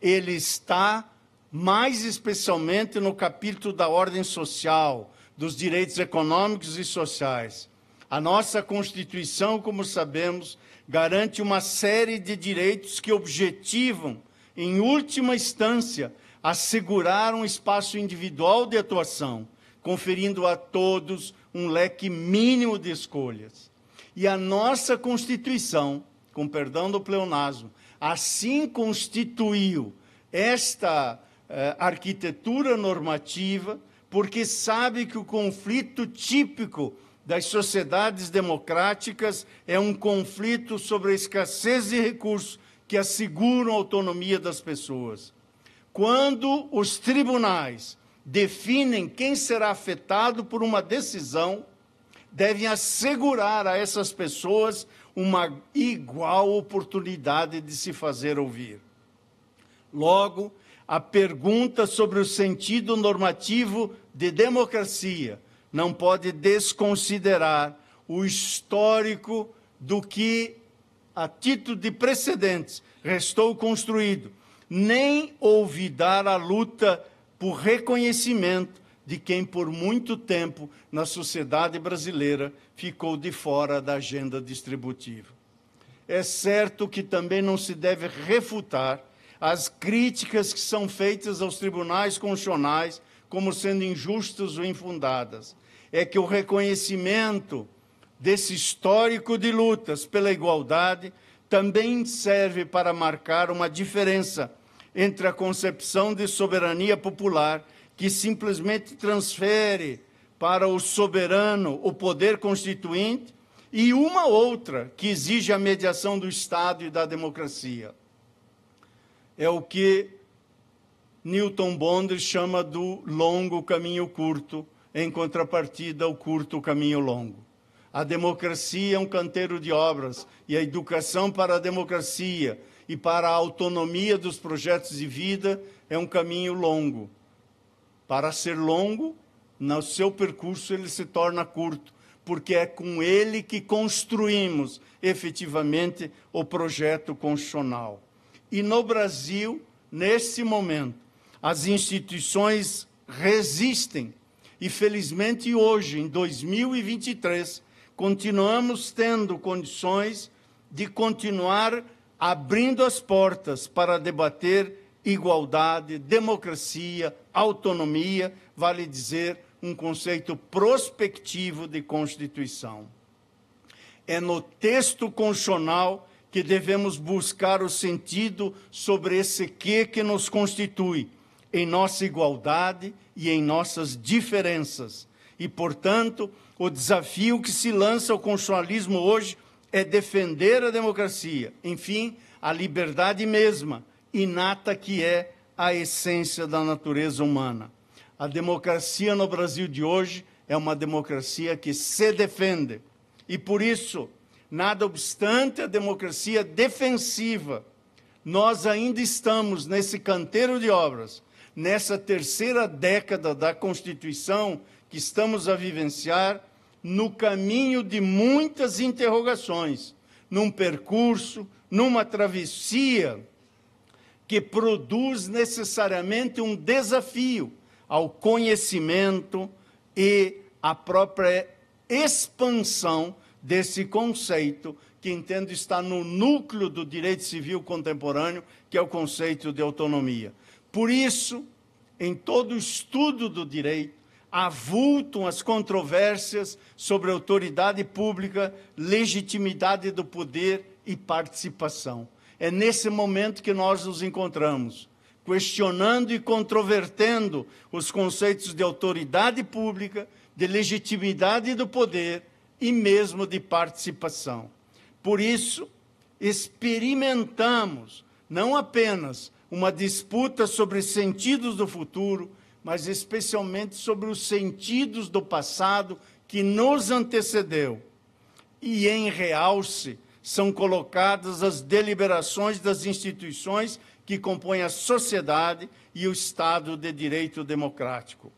Ele está mais especialmente no capítulo da ordem social, dos direitos econômicos e sociais. A nossa Constituição, como sabemos, garante uma série de direitos que objetivam, em última instância, assegurar um espaço individual de atuação, conferindo a todos um leque mínimo de escolhas. E a nossa Constituição, com perdão do pleonasmo, assim constituiu esta arquitetura normativa, porque sabe que o conflito típico das sociedades democráticas é um conflito sobre a escassez de recursos que asseguram a autonomia das pessoas. Quando os tribunais definem quem será afetado por uma decisão, devem assegurar a essas pessoas uma igual oportunidade de se fazer ouvir. Logo, a pergunta sobre o sentido normativo de democracia não pode desconsiderar o histórico do que, a título de precedentes, restou construído, nem olvidar a luta por reconhecimento de quem por muito tempo na sociedade brasileira ficou de fora da agenda distributiva. É certo que também não se deve refutar as críticas que são feitas aos tribunais constitucionais como sendo injustas ou infundadas. É que o reconhecimento desse histórico de lutas pela igualdade também serve para marcar uma diferença entre a concepção de soberania popular, que simplesmente transfere para o soberano o poder constituinte, e uma outra que exige a mediação do Estado e da democracia. É o que Newton Bond chama do longo caminho curto, em contrapartida ao curto caminho longo. A democracia é um canteiro de obras, e a educação para a democracia e para a autonomia dos projetos de vida é um caminho longo. Para ser longo, no seu percurso ele se torna curto, porque é com ele que construímos efetivamente o projeto constitucional. E no Brasil, nesse momento, as instituições resistem. E felizmente hoje, em 2023, continuamos tendo condições de continuar abrindo as portas para debater igualdade, democracia, autonomia, vale dizer, um conceito prospectivo de Constituição. É no texto constitucional que devemos buscar o sentido sobre esse que nos constitui, em nossa igualdade e em nossas diferenças. E, portanto, o desafio que se lança ao constitucionalismo hoje é defender a democracia, enfim, a liberdade mesma, inata que é a essência da natureza humana. A democracia no Brasil de hoje é uma democracia que se defende. E, por isso, nada obstante a democracia defensiva, nós ainda estamos nesse canteiro de obras, nessa terceira década da Constituição que estamos a vivenciar, no caminho de muitas interrogações, num percurso, numa travessia que produz necessariamente um desafio ao conhecimento e à própria expansão desse conceito que entendo estar no núcleo do direito civil contemporâneo, que é o conceito de autonomia. Por isso, em todo o estudo do direito, avultam as controvérsias sobre autoridade pública, legitimidade do poder e participação. É nesse momento que nós nos encontramos, questionando e controvertendo os conceitos de autoridade pública, de legitimidade do poder e mesmo de participação. Por isso, experimentamos não apenas uma disputa sobre sentidos do futuro, mas especialmente sobre os sentidos do passado que nos antecedeu. E em realce são colocadas as deliberações das instituições que compõem a sociedade e o Estado de Direito Democrático.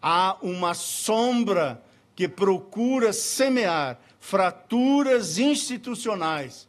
Há uma sombra que procura semear fraturas institucionais,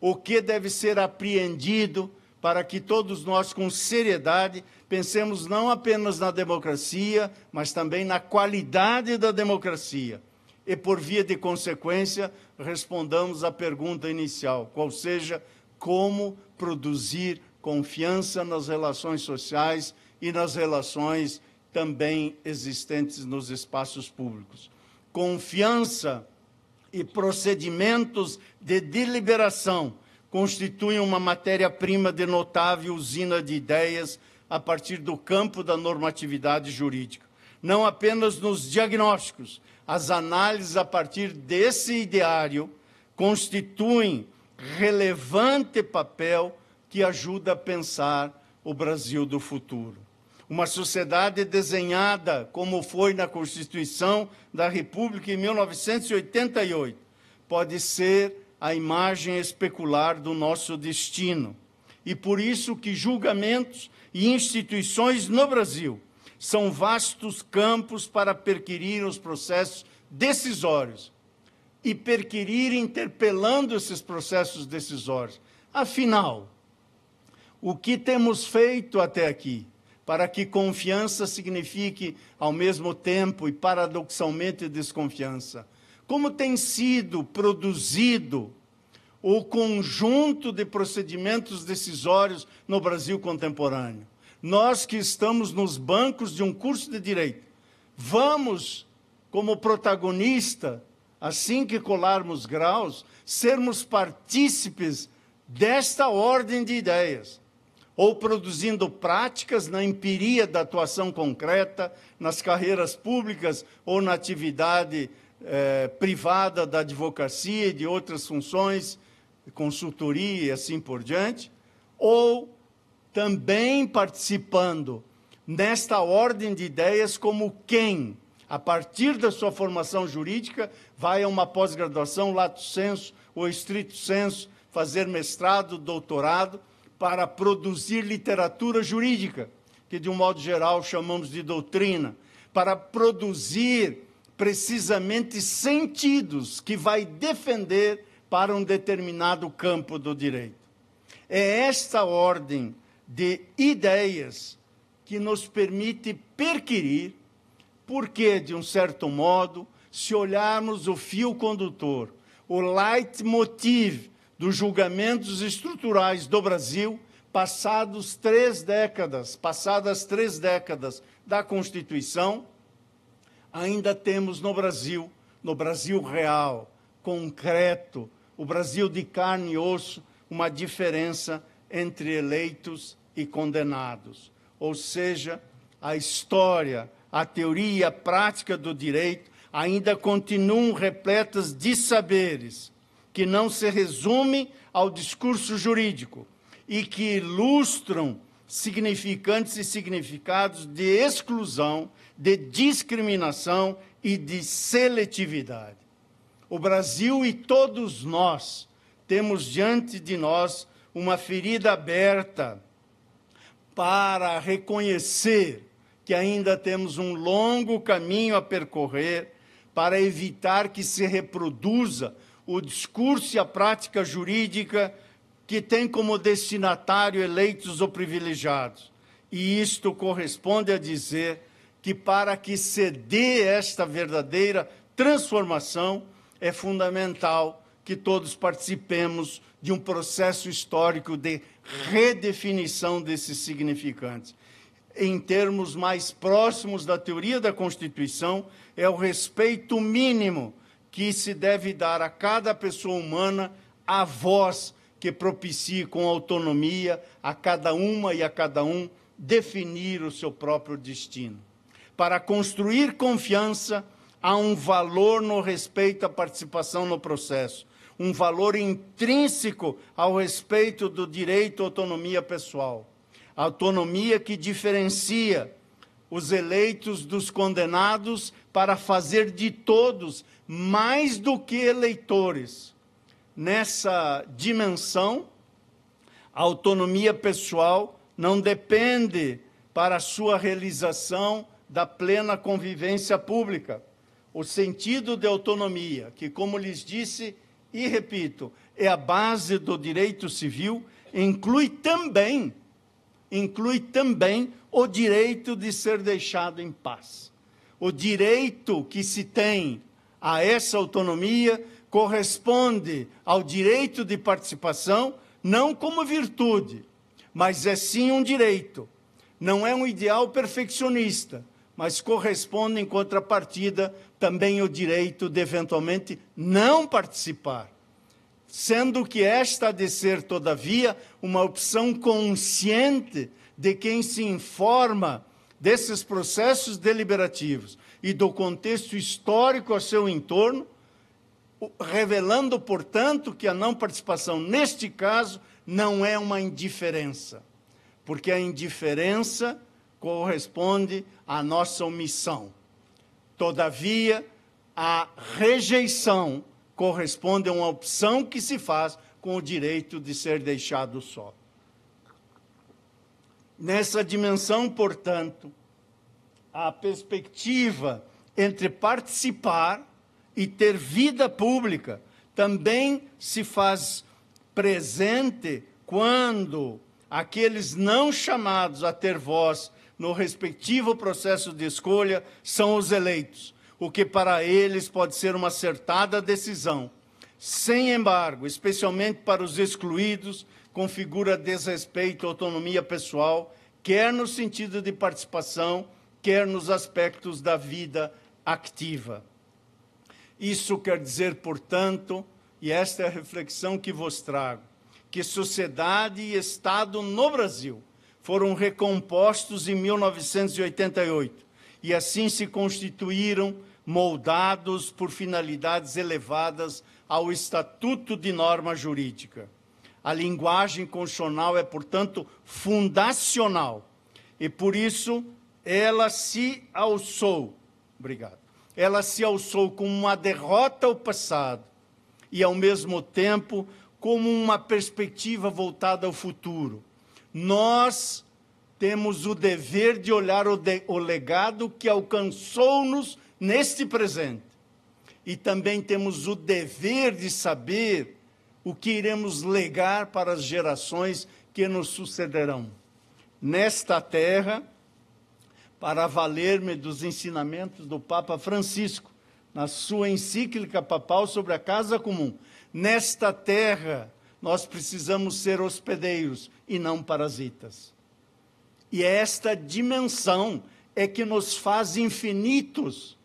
o que deve ser apreendido para que todos nós, com seriedade, pensemos não apenas na democracia, mas também na qualidade da democracia. E, por via de consequência, respondamos à pergunta inicial, qual seja, como produzir confiança nas relações sociais e nas relações também existentes nos espaços públicos. Confiança e procedimentos de deliberação constituem uma matéria-prima de notável usina de ideias a partir do campo da normatividade jurídica. Não apenas nos diagnósticos, as análises a partir desse ideário constituem relevante papel que ajuda a pensar o Brasil do futuro. Uma sociedade desenhada, como foi na Constituição da República em 1988, pode ser a imagem especular do nosso destino. E por isso que julgamentos e instituições no Brasil são vastos campos para perquirir os processos decisórios e perquirir interpelando esses processos decisórios. Afinal, o que temos feito até aqui para que confiança signifique ao mesmo tempo e paradoxalmente desconfiança? Como tem sido produzido o conjunto de procedimentos decisórios no Brasil contemporâneo? Nós que estamos nos bancos de um curso de direito, vamos, como protagonista, assim que colarmos graus, sermos partícipes desta ordem de ideias, ou produzindo práticas na empiria da atuação concreta, nas carreiras públicas ou na atividade privada da advocacia e de outras funções, consultoria e assim por diante, ou também participando nesta ordem de ideias como quem, a partir da sua formação jurídica, vai a uma pós-graduação, lato sensu ou estrito sensu, fazer mestrado, doutorado, para produzir literatura jurídica, que de um modo geral chamamos de doutrina, para produzir precisamente sentidos que vai defender para um determinado campo do direito. É esta ordem de ideias que nos permite perquirir, porque, de um certo modo, se olharmos o fio condutor, o leitmotiv dos julgamentos estruturais do Brasil, passadas 3 décadas da Constituição, ainda temos no Brasil real, concreto, o Brasil de carne e osso, uma diferença entre eleitos e condenados. Ou seja, a história, a teoria e a prática do direito ainda continuam repletas de saberes que não se resume ao discurso jurídico e que ilustram significantes e significados de exclusão, de discriminação e de seletividade. O Brasil e todos nós temos diante de nós uma ferida aberta para reconhecer que ainda temos um longo caminho a percorrer para evitar que se reproduza o discurso e a prática jurídica que tem como destinatário eleitos ou privilegiados. E isto corresponde a dizer que para que se dê esta verdadeira transformação, é fundamental que todos participemos de um processo histórico de redefinição desses significantes. Em termos mais próximos da teoria da Constituição, é o respeito mínimo que se deve dar a cada pessoa humana, a voz que propicie com autonomia a cada uma e a cada um definir o seu próprio destino. Para construir confiança, há um valor no respeito à participação no processo, um valor intrínseco ao respeito do direito à autonomia pessoal. A autonomia que diferencia os eleitos dos condenados para fazer de todos mais do que eleitores. Nessa dimensão, a autonomia pessoal não depende para a sua realização da plena convivência pública. O sentido de autonomia, que, como lhes disse e repito, é a base do direito civil, inclui também o direito de ser deixado em paz. O direito que se tem a essa autonomia corresponde ao direito de participação, não como virtude, mas é sim um direito. Não é um ideal perfeccionista, mas corresponde, em contrapartida, também o direito de, eventualmente, não participar. Sendo que esta há de ser, todavia, uma opção consciente de quem se informa desses processos deliberativos e do contexto histórico a seu entorno, revelando, portanto, que a não participação, neste caso, não é uma indiferença, porque a indiferença corresponde à nossa omissão. Todavia, a rejeição corresponde a uma opção que se faz com o direito de ser deixado só. Nessa dimensão, portanto, a perspectiva entre participar e ter vida pública também se faz presente quando aqueles não chamados a ter voz no respectivo processo de escolha são os eleitos, o que para eles pode ser uma acertada decisão. Sem embargo, especialmente para os excluídos, configura desrespeito à autonomia pessoal, quer no sentido de participação, quer nos aspectos da vida ativa. Isso quer dizer, portanto, e esta é a reflexão que vos trago, que sociedade e Estado no Brasil foram recompostos em 1988 e assim se constituíram, moldados por finalidades elevadas ao Estatuto de Norma Jurídica. A linguagem constitucional é, portanto, fundacional e, por isso, ela se alçou, ela se alçou como uma derrota ao passado e, ao mesmo tempo, como uma perspectiva voltada ao futuro. Nós temos o dever de olhar o legado que alcançou-nos neste presente. E também temos o dever de saber o que iremos legar para as gerações que nos sucederão. Nesta terra, para valer-me dos ensinamentos do Papa na sua encíclica papal sobre a casa comum, nesta terra nós precisamos ser hospedeiros e não parasitas. E esta dimensão é que nos faz infinitos.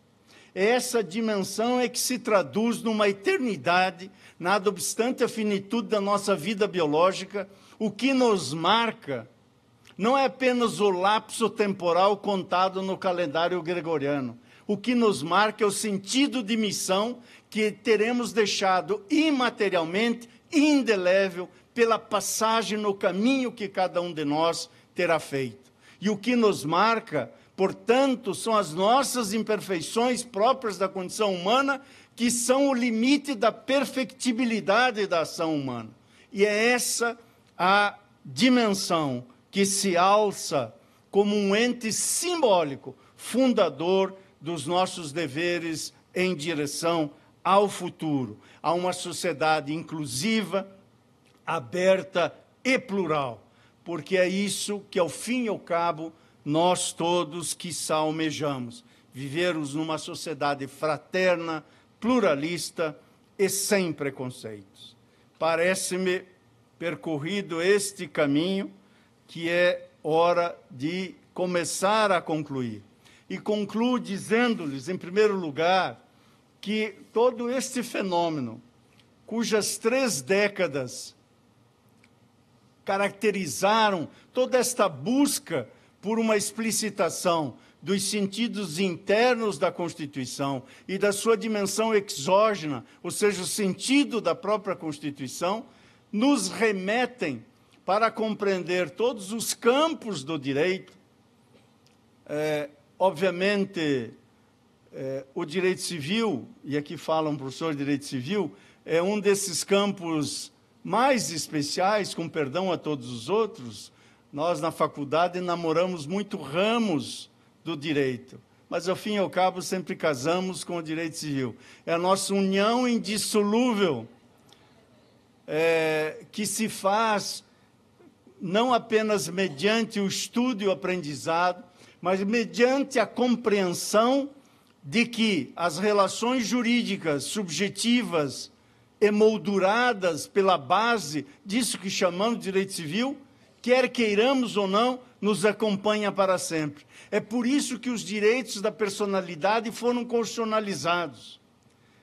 Essa dimensão é que se traduz numa eternidade, nada obstante a finitude da nossa vida biológica. O que nos marca não é apenas o lapso temporal contado no calendário gregoriano. O que nos marca é o sentido de missão que teremos deixado imaterialmente, indelével, pela passagem no caminho que cada um de nós terá feito. E o que nos marca, portanto, são as nossas imperfeições próprias da condição humana, que são o limite da perfectibilidade da ação humana. E é essa a dimensão que se alça como um ente simbólico, fundador dos nossos deveres em direção ao futuro, a uma sociedade inclusiva, aberta e plural, porque é isso que, ao fim e ao cabo, nós todos quiçá almejamos, vivermos numa sociedade fraterna, pluralista e sem preconceitos. Parece-me percorrido este caminho que é hora de começar a concluir. E concluo dizendo-lhes, em primeiro lugar, que todo este fenômeno, cujas 3 décadas caracterizaram toda esta busca por uma explicitação dos sentidos internos da Constituição e da sua dimensão exógena, ou seja, o sentido da própria Constituição, nos remetem para compreender todos os campos do direito. Obviamente, o direito civil, e aqui fala um professor de direito civil, é um desses campos mais especiais, com perdão a todos os outros. Nós, na faculdade, namoramos muito ramos do direito, mas, ao fim e ao cabo, sempre casamos com o direito civil. É a nossa união indissolúvel, que se faz não apenas mediante o estudo e o aprendizado, mas mediante a compreensão de que as relações jurídicas subjetivas emolduradas pela base disso que chamamos de direito civil, quer queiramos ou não, nos acompanha para sempre. É por isso que os direitos da personalidade foram constitucionalizados.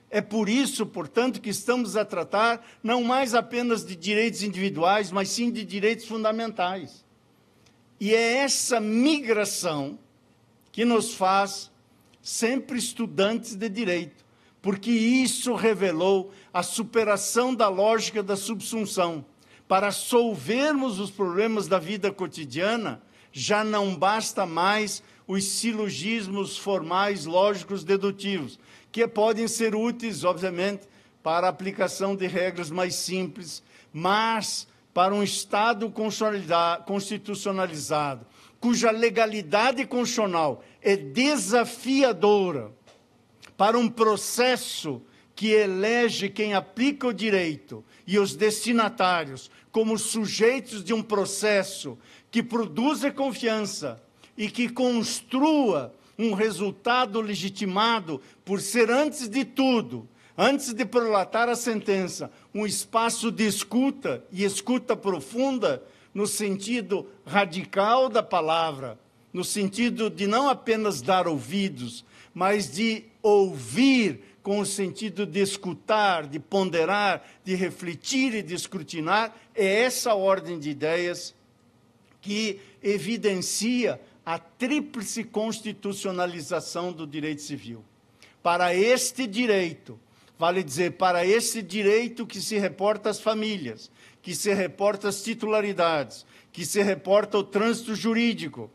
É por isso, portanto, que estamos a tratar não mais apenas de direitos individuais, mas sim de direitos fundamentais. E é essa migração que nos faz sempre estudantes de direito, porque isso revelou a superação da lógica da subsunção. Para solvermos os problemas da vida cotidiana, já não basta mais os silogismos formais, lógicos, dedutivos, que podem ser úteis, obviamente, para a aplicação de regras mais simples, mas para um Estado constitucionalizado, cuja legalidade constitucional é desafiadora, para um processo que elege quem aplica o direito e os destinatários como sujeitos de um processo que produza confiança e que construa um resultado legitimado por ser, antes de tudo, antes de prolatar a sentença, um espaço de escuta, e escuta profunda, no sentido radical da palavra, no sentido de não apenas dar ouvidos, mas de ouvir com o sentido de escutar, de ponderar, de refletir e de escrutinar. É essa ordem de ideias que evidencia a tríplice constitucionalização do direito civil. Para este direito, vale dizer, para esse direito que se reporta às famílias, que se reporta às titularidades, que se reporta ao trânsito jurídico,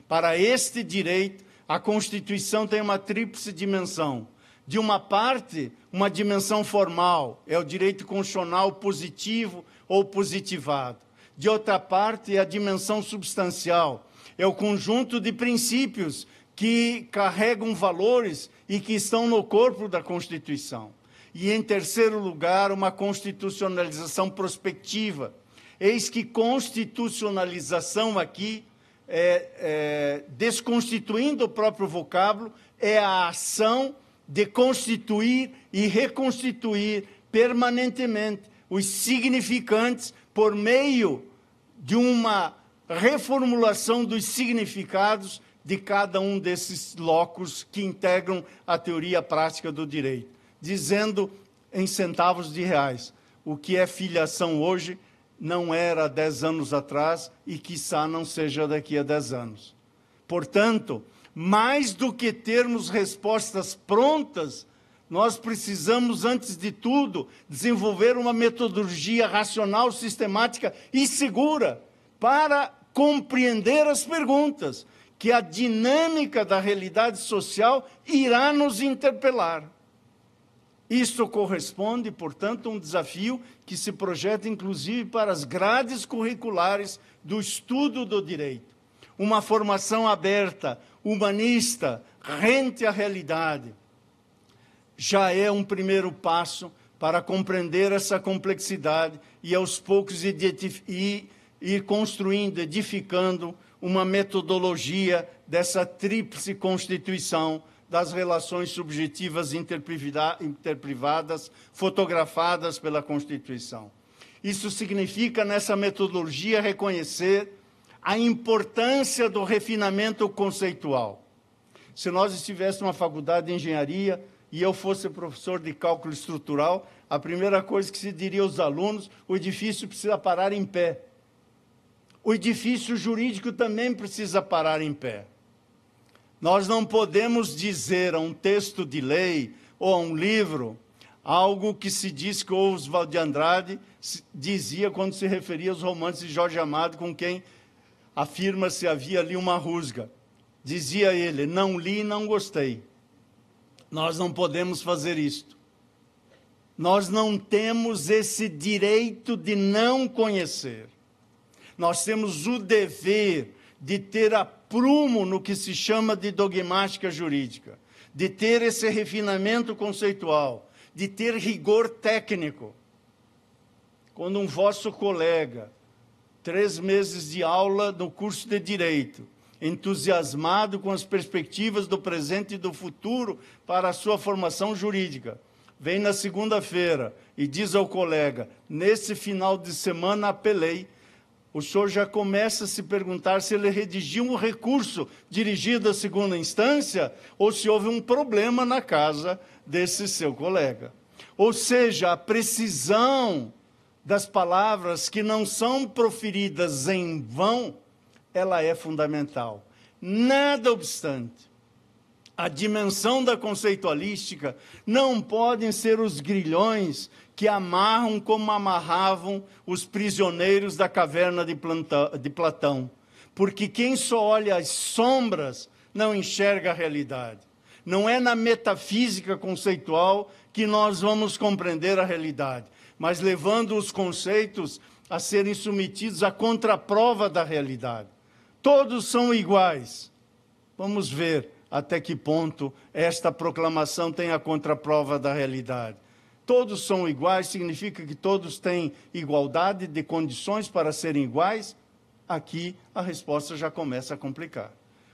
para este direito, a Constituição tem uma tríplice dimensão. De uma parte, uma dimensão formal, é o direito constitucional positivo ou positivado. De outra parte, é a dimensão substancial, é o conjunto de princípios que carregam valores e que estão no corpo da Constituição. E, em terceiro lugar, uma constitucionalização prospectiva. Eis que constitucionalização aqui, desconstituindo o próprio vocábulo, é a ação de constituir e reconstituir permanentemente os significantes por meio de uma reformulação dos significados de cada um desses locos que integram a teoria prática do direito, dizendo em centavos de reais o que é filiação hoje não era 10 anos atrás e quiçá não seja daqui a 10 anos. Portanto, mais do que termos respostas prontas, nós precisamos, antes de tudo, desenvolver uma metodologia racional, sistemática e segura para compreender as perguntas, que a dinâmica da realidade social irá nos interpelar. Isto corresponde, portanto, a um desafio que se projeta, inclusive, para as grades curriculares do estudo do direito. Uma formação aberta, humanista, rente à realidade, já é um primeiro passo para compreender essa complexidade e, aos poucos, ir construindo, edificando uma metodologia dessa tríplice constituição das relações subjetivas interprivadas, fotografadas pela Constituição. Isso significa, nessa metodologia, reconhecer a importância do refinamento conceitual. Se nós estivéssemos numa faculdade de engenharia e eu fosse professor de cálculo estrutural, a primeira coisa que se diria aos alunos: o edifício precisa parar em pé. O edifício jurídico também precisa parar em pé. Nós não podemos dizer a um texto de lei ou a um livro algo que se diz que Oswald de Andrade dizia quando se referia aos romances de Jorge Amado, com quem afirma-se havia ali uma rusga. Dizia ele: não li e não gostei. Nós não podemos fazer isto. Nós não temos esse direito de não conhecer. Nós temos o dever de ter aprumo no que se chama de dogmática jurídica, de ter esse refinamento conceitual, de ter rigor técnico. Quando um vosso colega, 3 meses de aula no curso de Direito, entusiasmado com as perspectivas do presente e do futuro para a sua formação jurídica, vem na segunda-feira e diz ao colega: nesse final de semana apelei, o senhor já começa a se perguntar se ele redigiu um recurso dirigido à segunda instância ou se houve um problema na casa desse seu colega. Ou seja, a precisão das palavras que não são proferidas em vão, ela é fundamental. Nada obstante, a dimensão da conceitualística não podem ser os grilhões que amarram como amarravam os prisioneiros da caverna de Platão. Porque quem só olha as sombras não enxerga a realidade. Não é na metafísica conceitual que nós vamos compreender a realidade, mas levando os conceitos a serem submetidos à contraprova da realidade. Todos são iguais. Vamos ver até que ponto esta proclamação tem a contraprova da realidade. Todos são iguais, significa que todos têm igualdade de condições para serem iguais? Aqui a resposta já começa a complicar.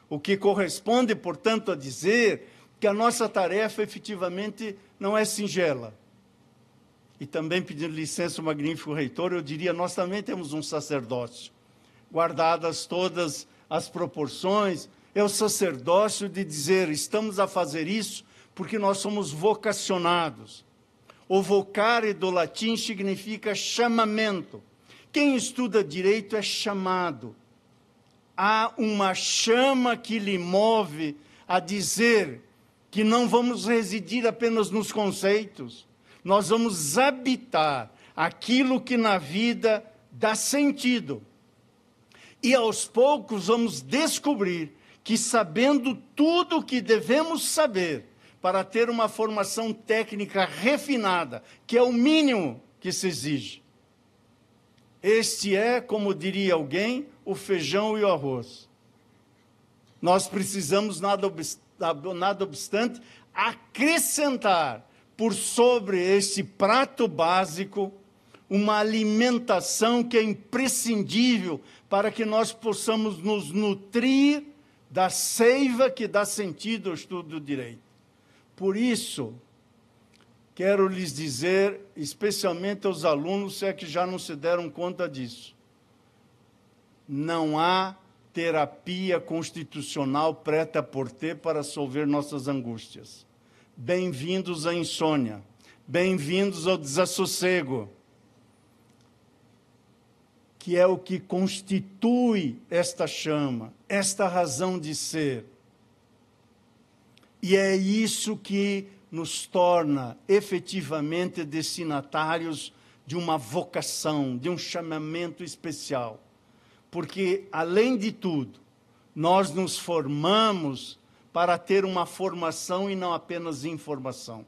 O que corresponde, portanto, a dizer que a nossa tarefa efetivamente não é singela. E também, pedindo licença ao magnífico reitor, eu diria: nós também temos um sacerdócio. Guardadas todas as proporções, é o sacerdócio de dizer: estamos a fazer isso porque nós somos vocacionados. O vocare do latim significa chamamento. Quem estuda direito é chamado. Há uma chama que lhe move a dizer que não vamos residir apenas nos conceitos, nós vamos habitar aquilo que na vida dá sentido. E aos poucos vamos descobrir que, sabendo tudo o que devemos saber para ter uma formação técnica refinada, que é o mínimo que se exige, este é, como diria alguém, o feijão e o arroz. Nós precisamos, nada obstante, acrescentar por sobre este prato básico uma alimentação que é imprescindível para que nós possamos nos nutrir da seiva que dá sentido ao estudo do direito. Por isso, quero lhes dizer, especialmente aos alunos, se é que já não se deram conta disso, não há terapia constitucional prêt-à-porter para solver nossas angústias. Bem-vindos à insônia, bem-vindos ao desassossego, que é o que constitui esta chama, esta razão de ser. E é isso que nos torna efetivamente destinatários de uma vocação, de um chamamento especial. Porque, além de tudo, nós nos formamos para ter uma formação e não apenas informação,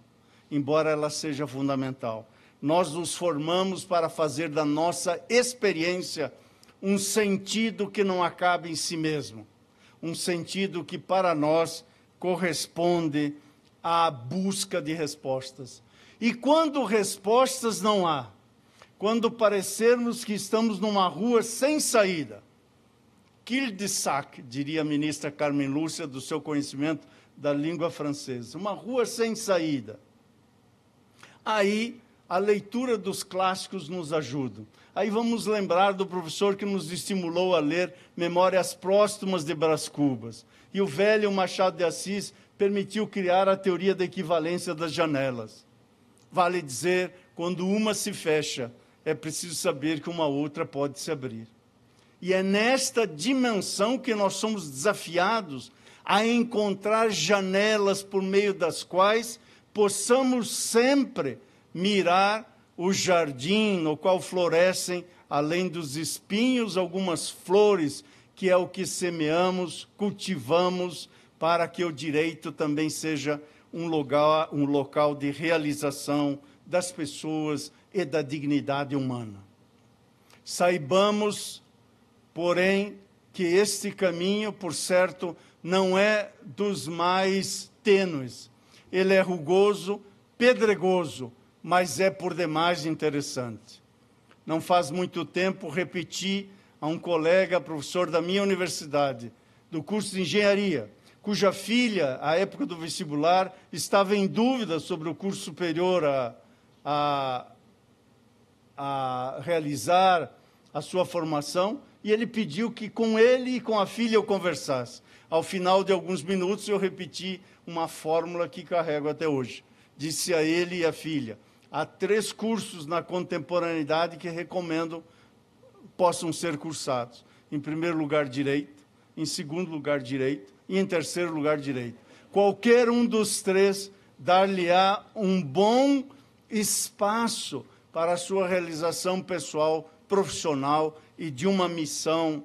embora ela seja fundamental. Nós nos formamos para fazer da nossa experiência um sentido que não acabe em si mesmo, um sentido que, para nós, corresponde à busca de respostas. E quando respostas não há, quando parecermos que estamos numa rua sem saída, cul-de-sac, diria a ministra Carmen Lúcia, do seu conhecimento da língua francesa, uma rua sem saída. Aí, a leitura dos clássicos nos ajuda. Aí vamos lembrar do professor que nos estimulou a ler Memórias Póstumas de Brás Cubas. E o velho Machado de Assis permitiu criar a teoria da equivalência das janelas. Vale dizer, quando uma se fecha, é preciso saber que uma outra pode se abrir. E é nesta dimensão que nós somos desafiados a encontrar janelas por meio das quais possamos sempre mirar o jardim no qual florescem, além dos espinhos, algumas flores, que é o que semeamos, cultivamos, para que o direito também seja um local de realização das pessoas e da dignidade humana. Saibamos, porém, que este caminho, por certo, não é dos mais tênues. Ele é rugoso, pedregoso, mas é por demais interessante. Não faz muito tempo, repeti a um colega, professor da minha universidade, do curso de engenharia, cuja filha, à época do vestibular, estava em dúvida sobre o curso superior a realizar a sua formação, e ele pediu que com ele e com a filha eu conversasse. Ao final de alguns minutos, eu repeti uma fórmula que carrego até hoje. Disse a ele e à filha: há 3 cursos na contemporaneidade que recomendo possam ser cursados. Em primeiro lugar, Direito. Em segundo lugar, Direito. E em terceiro lugar, Direito. Qualquer um dos 3 dar-lhe-á um bom espaço para a sua realização pessoal, profissional e de uma missão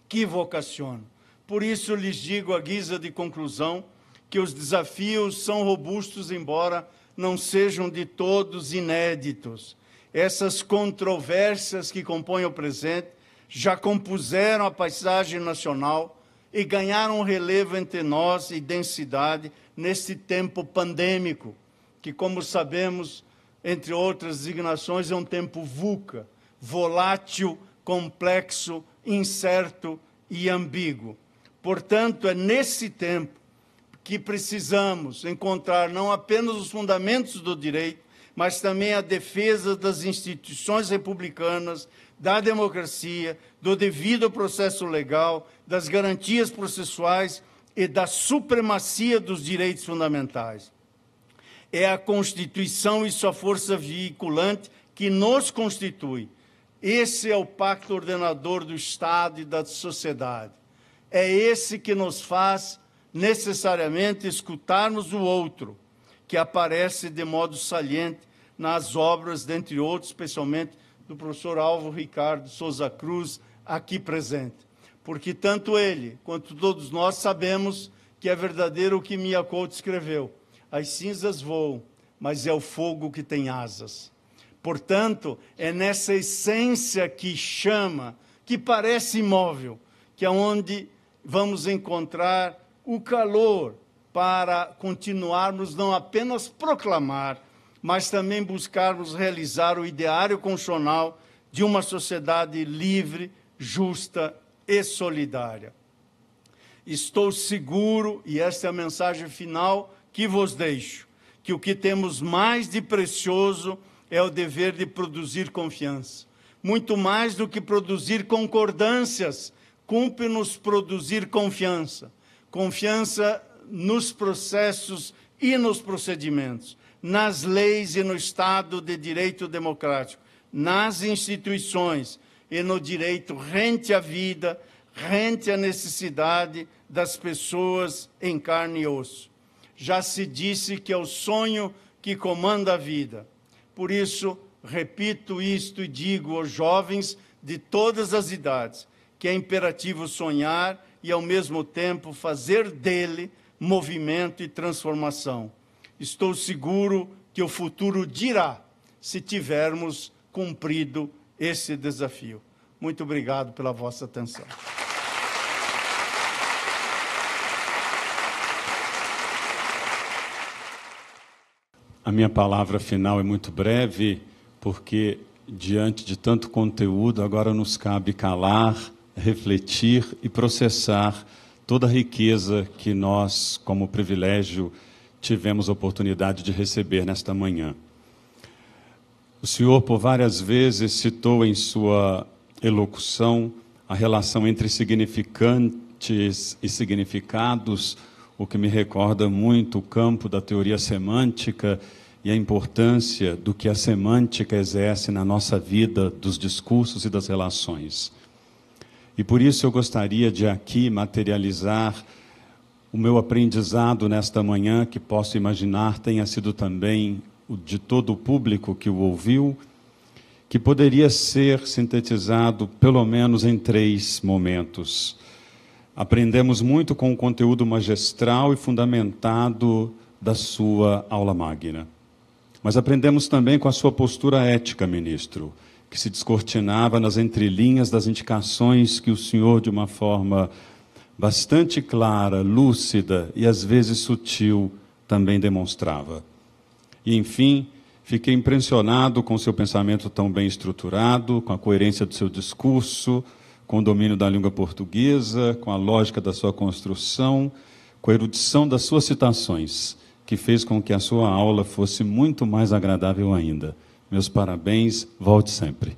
que vocaciona. Por isso, lhes digo, à guisa de conclusão, que os desafios são robustos, embora não sejam de todos inéditos. Essas controvérsias que compõem o presente já compuseram a paisagem nacional e ganharam relevo entre nós e densidade neste tempo pandêmico, que, como sabemos, entre outras designações, é um tempo VUCA, volátil, complexo, incerto e ambíguo. Portanto, é nesse tempo que precisamos encontrar não apenas os fundamentos do direito, mas também a defesa das instituições republicanas, da democracia, do devido processo legal, das garantias processuais e da supremacia dos direitos fundamentais. É a Constituição e sua força veiculante que nos constitui. Esse é o pacto ordenador do Estado e da sociedade. É esse que nos faz necessariamente escutarmos o outro, que aparece de modo saliente nas obras, dentre outros, especialmente do professor Álvaro Ricardo Souza Cruz, aqui presente. Porque tanto ele quanto todos nós sabemos que é verdadeiro o que Mia Couto escreveu: as cinzas voam, mas é o fogo que tem asas. Portanto, é nessa essência que chama, que parece imóvel, que é onde vamos encontrar o calor para continuarmos não apenas proclamar, mas também buscarmos realizar o ideário constitucional de uma sociedade livre, justa e solidária. Estou seguro, e esta é a mensagem final que vos deixo, que o que temos mais de precioso é o dever de produzir confiança. Muito mais do que produzir concordâncias, cumpre-nos produzir confiança. Confiança nos processos e nos procedimentos, nas leis e no Estado de Direito democrático, nas instituições e no direito rente à vida, rente à necessidade das pessoas em carne e osso. Já se disse que é o sonho que comanda a vida. Por isso, repito isto e digo aos jovens de todas as idades, que é imperativo sonhar e, ao mesmo tempo, fazer dele movimento e transformação. Estou seguro que o futuro dirá, se tivermos cumprido esse desafio. Muito obrigado pela vossa atenção. A minha palavra final é muito breve, porque, diante de tanto conteúdo, agora nos cabe calar, refletir e processar toda a riqueza que nós, como privilégio, tivemos a oportunidade de receber nesta manhã. O senhor, por várias vezes, citou em sua elocução a relação entre significantes e significados, o que me recorda muito o campo da teoria semântica e a importância do que a semântica exerce na nossa vida, dos discursos e das relações. E por isso eu gostaria de aqui materializar o meu aprendizado nesta manhã, que posso imaginar tenha sido também o de todo o público que o ouviu, que poderia ser sintetizado pelo menos em 3 momentos. Aprendemos muito com o conteúdo magistral e fundamentado da sua aula magna. Mas aprendemos também com a sua postura ética, ministro, que se descortinava nas entrelinhas das indicações que o senhor, de uma forma bastante clara, lúcida e às vezes sutil, também demonstrava. E, enfim, fiquei impressionado com o seu pensamento tão bem estruturado, com a coerência do seu discurso, com o domínio da língua portuguesa, com a lógica da sua construção, com a erudição das suas citações, que fez com que a sua aula fosse muito mais agradável ainda. Meus parabéns, volte sempre.